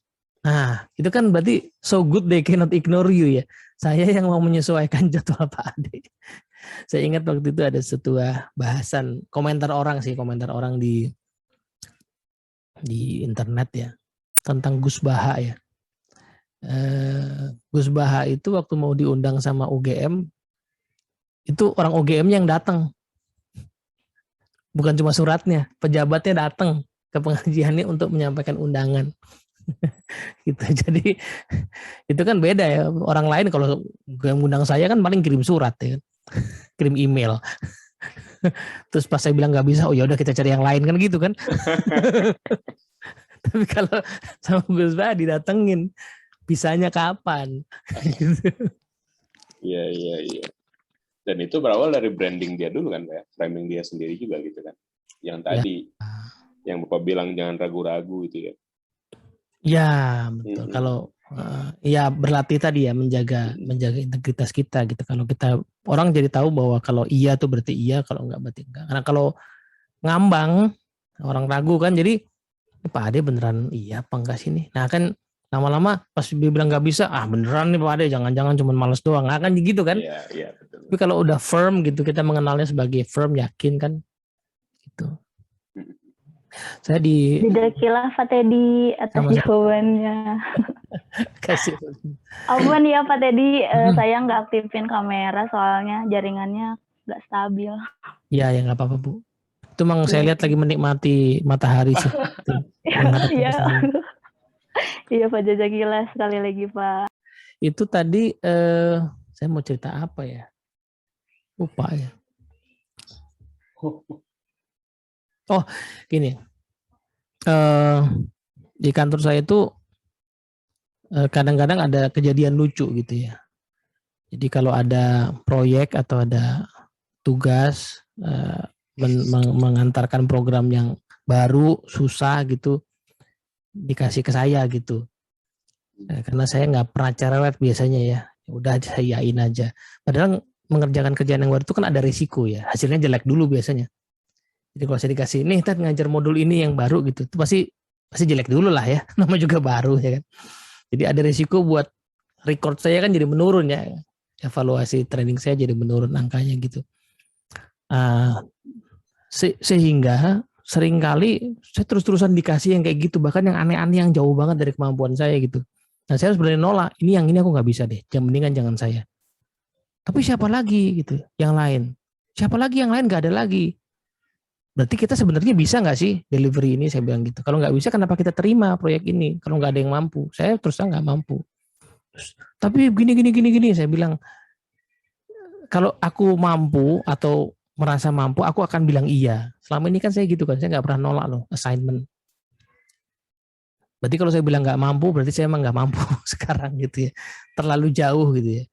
S3: Nah, itu kan berarti so good they cannot ignore you ya. Saya yang mau menyesuaikan jadwal Pak Ade. Saya ingat waktu itu ada sebuah bahasan, komentar orang di internet ya, tentang Gus Baha ya. Gus Baha itu waktu mau diundang sama UGM, itu orang UGM yang datang. Bukan cuma suratnya, pejabatnya datang ke pengajiannya untuk menyampaikan undangan. Gitu. Jadi itu kan beda ya. Orang lain kalau mengundang saya kan paling kirim surat ya kan. Kirim email. Terus pas saya bilang nggak bisa, oh ya udah kita cari yang lain kan gitu kan. Tapi kalau sama Gus Bah didatengin, bisanya kapan?
S1: Iya. Dan itu berawal dari branding dia dulu kan, ya, framing dia sendiri juga gitu kan. Yang tadi, yang Bapak bilang jangan ragu-ragu itu ya.
S3: Ya betul. Kalau ya berlatih tadi ya, menjaga integritas kita gitu. Kalau kita orang jadi tahu bahwa kalau iya tuh berarti iya, kalau enggak berarti enggak. Karena kalau ngambang orang ragu kan, jadi Pak Ade beneran iya apa enggak sih nih? Nah kan lama-lama pas dia bilang nggak bisa, beneran nih Pak Ade, jangan-jangan cuma males doang. Nah kan gitu kan?
S1: Iya betul.
S3: Tapi kalau udah firm gitu, kita mengenalnya sebagai firm, yakin kan? Gitu. Saya
S5: Jazakallah Pak Teddy atas jawabannya.
S3: Kasih.
S5: Apaan ya Pak Teddy, saya nggak aktifin kamera soalnya jaringannya nggak stabil.
S3: Ya nggak apa-apa Bu. Itu memang saya lihat lagi menikmati matahari sih.
S5: Iya Pak, Jazakallah sekali lagi Pak.
S3: Itu tadi saya mau cerita apa ya? Lupa ya. Oh gini. Di kantor saya itu kadang-kadang ada kejadian lucu gitu ya. Jadi kalau ada proyek atau ada tugas mengantarkan program yang baru susah gitu, dikasih ke saya gitu. Karena saya nggak pernah cerewet biasanya ya. Udah saya iain aja. Padahal mengerjakan kerjaan yang baru itu kan ada risiko ya. Hasilnya jelek dulu biasanya. Jadi kalau saya dikasih nih, kita ngajar modul ini yang baru gitu, itu pasti jelek dulu lah ya. Nama juga baru ya kan. Jadi ada risiko buat record saya kan jadi menurun ya. Evaluasi training saya jadi menurun angkanya gitu. Sehingga seringkali saya terus-terusan dikasih yang kayak gitu, bahkan yang aneh-aneh yang jauh banget dari kemampuan saya gitu. Nah saya harus berani nolak, yang ini aku nggak bisa deh, mendingan jangan saya. Tapi siapa lagi gitu, yang lain? Siapa lagi yang lain? Nggak ada lagi. Berarti kita sebenarnya bisa nggak sih delivery ini, saya bilang gitu. Kalau nggak bisa, kenapa kita terima proyek ini? Kalau nggak ada yang mampu, saya terus terang nggak mampu. Tapi gini, saya bilang, kalau aku mampu atau merasa mampu, aku akan bilang iya. Selama ini kan saya gitu kan, saya nggak pernah nolak loh assignment. Berarti kalau saya bilang nggak mampu, berarti saya emang nggak mampu sekarang gitu ya. Terlalu jauh gitu ya.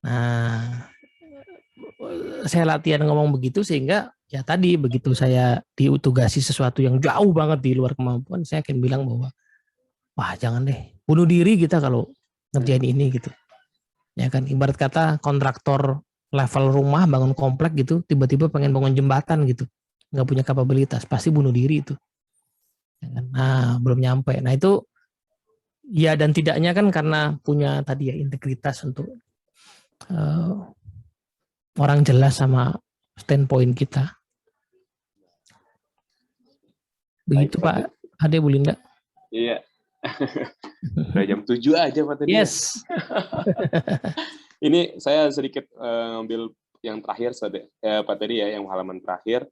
S3: Nah, saya latihan ngomong begitu sehingga ya tadi begitu saya ditugasi sesuatu yang jauh banget di luar kemampuan, saya akan bilang bahwa wah jangan deh, bunuh diri kita kalau ngerjain ini gitu. Ya kan, ibarat kata kontraktor level rumah bangun komplek gitu, tiba-tiba pengen bangun jembatan gitu, nggak punya kapabilitas, pasti bunuh diri itu. Nah belum nyampe. Nah itu ya dan tidaknya kan karena punya tadi ya integritas untuk orang jelas sama standpoint kita. Begitu Pak Ade, boleh enggak?
S1: Iya, Udah jam 7 aja Pak tadi.
S3: Yes.
S1: Ini saya sedikit ngambil yang terakhir Pak tadi ya, yang halaman terakhir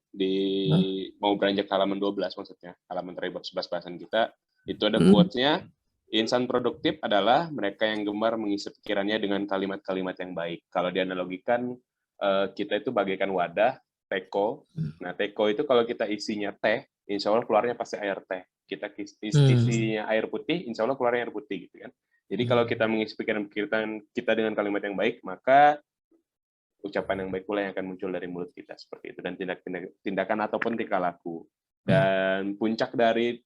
S1: mau beranjak halaman 12 maksudnya, halaman terakhir 11 bahasan kita. Itu ada quotes-nya, insan produktif adalah mereka yang gemar mengisi pikirannya dengan kalimat-kalimat yang baik. Kalau dianalogikan, kita itu bagaikan wadah, teko. Nah, teko itu kalau kita isinya teh, insya Allah keluarnya pasti air teh. Kita isinya air putih, insya Allah keluarnya air putih gitu kan. Jadi kalau kita mengisi pikiran kita dengan kalimat yang baik, maka ucapan yang baik pula yang akan muncul dari mulut kita seperti itu, dan tindakan ataupun tingkah laku. Dan puncak dari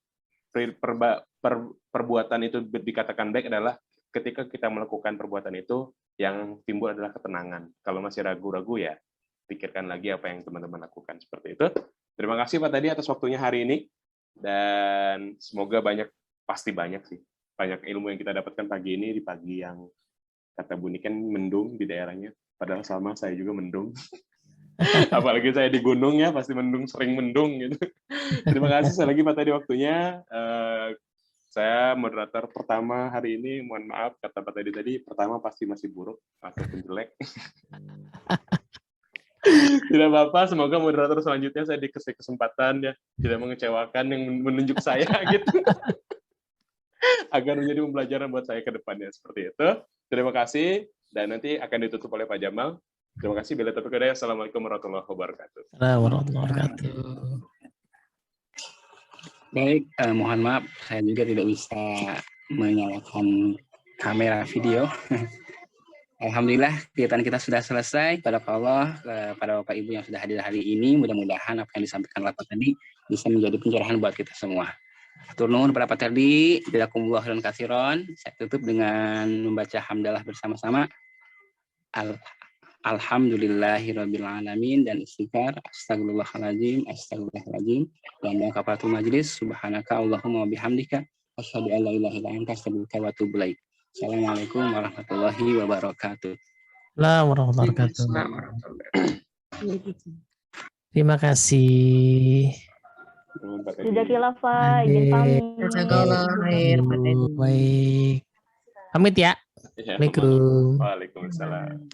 S1: perbuatan itu dikatakan baik adalah ketika kita melakukan perbuatan itu yang timbul adalah ketenangan. Kalau masih ragu-ragu ya pikirkan lagi apa yang teman-teman lakukan seperti itu. Terima kasih Pak tadi atas waktunya hari ini, dan semoga pasti banyak ilmu yang kita dapatkan pagi ini, di pagi yang kata Bu Niken mendung di daerahnya. Padahal sama saya juga mendung. Apalagi saya di gunung ya, pasti sering mendung gitu. Terima kasih sekali lagi Pak tadi waktunya. Saya moderator pertama hari ini, mohon maaf kata Pak tadi pertama pasti masih buruk ataupun jelek. Tidak apa-apa, semoga moderator selanjutnya saya dikasih kesempatan ya, tidak mengecewakan yang menunjuk saya gitu. Agar menjadi pembelajaran buat saya ke depannya seperti itu. Terima kasih, dan nanti akan ditutup oleh Pak Jamal. Terima kasih. Bila taufiq hidayah. Assalamualaikum warahmatullahi wabarakatuh.
S3: Warahmatullahi wabarakatuh.
S2: Baik, mohon maaf saya juga tidak bisa menyalakan kamera video. Alhamdulillah kegiatan kita sudah selesai. Pada Allah, pada Bapak Ibu yang sudah hadir hari ini, mudah-mudahan apa yang disampaikan Bapak tadi bisa menjadi pencerahan buat kita semua. Atur nuhun pada Pak Terdi, jazakumullah khairan katsiran. Saya tutup dengan membaca hamdalah bersama-sama. Alhamdulillahirabbil alamin, dan istighfar, astagfirullahaladzim, astagfirullahaladzim, dan kafaratul majlis, subhanaka Allahumma wa bihamdika, asyhadu an la ilaha illa anta, astaghfiruka wa atubu ilaik. Assalamualaikum warahmatullahi wabarakatuh.
S3: Warahmatullahi wabarakatuh. Terima kasih.
S5: Jazakallah Pak, izin pamit.
S6: Jazakallah khair, Pak Teddy.
S3: Baik. Pamit ya. Assalamualaikum.
S1: Waalaikumsalam.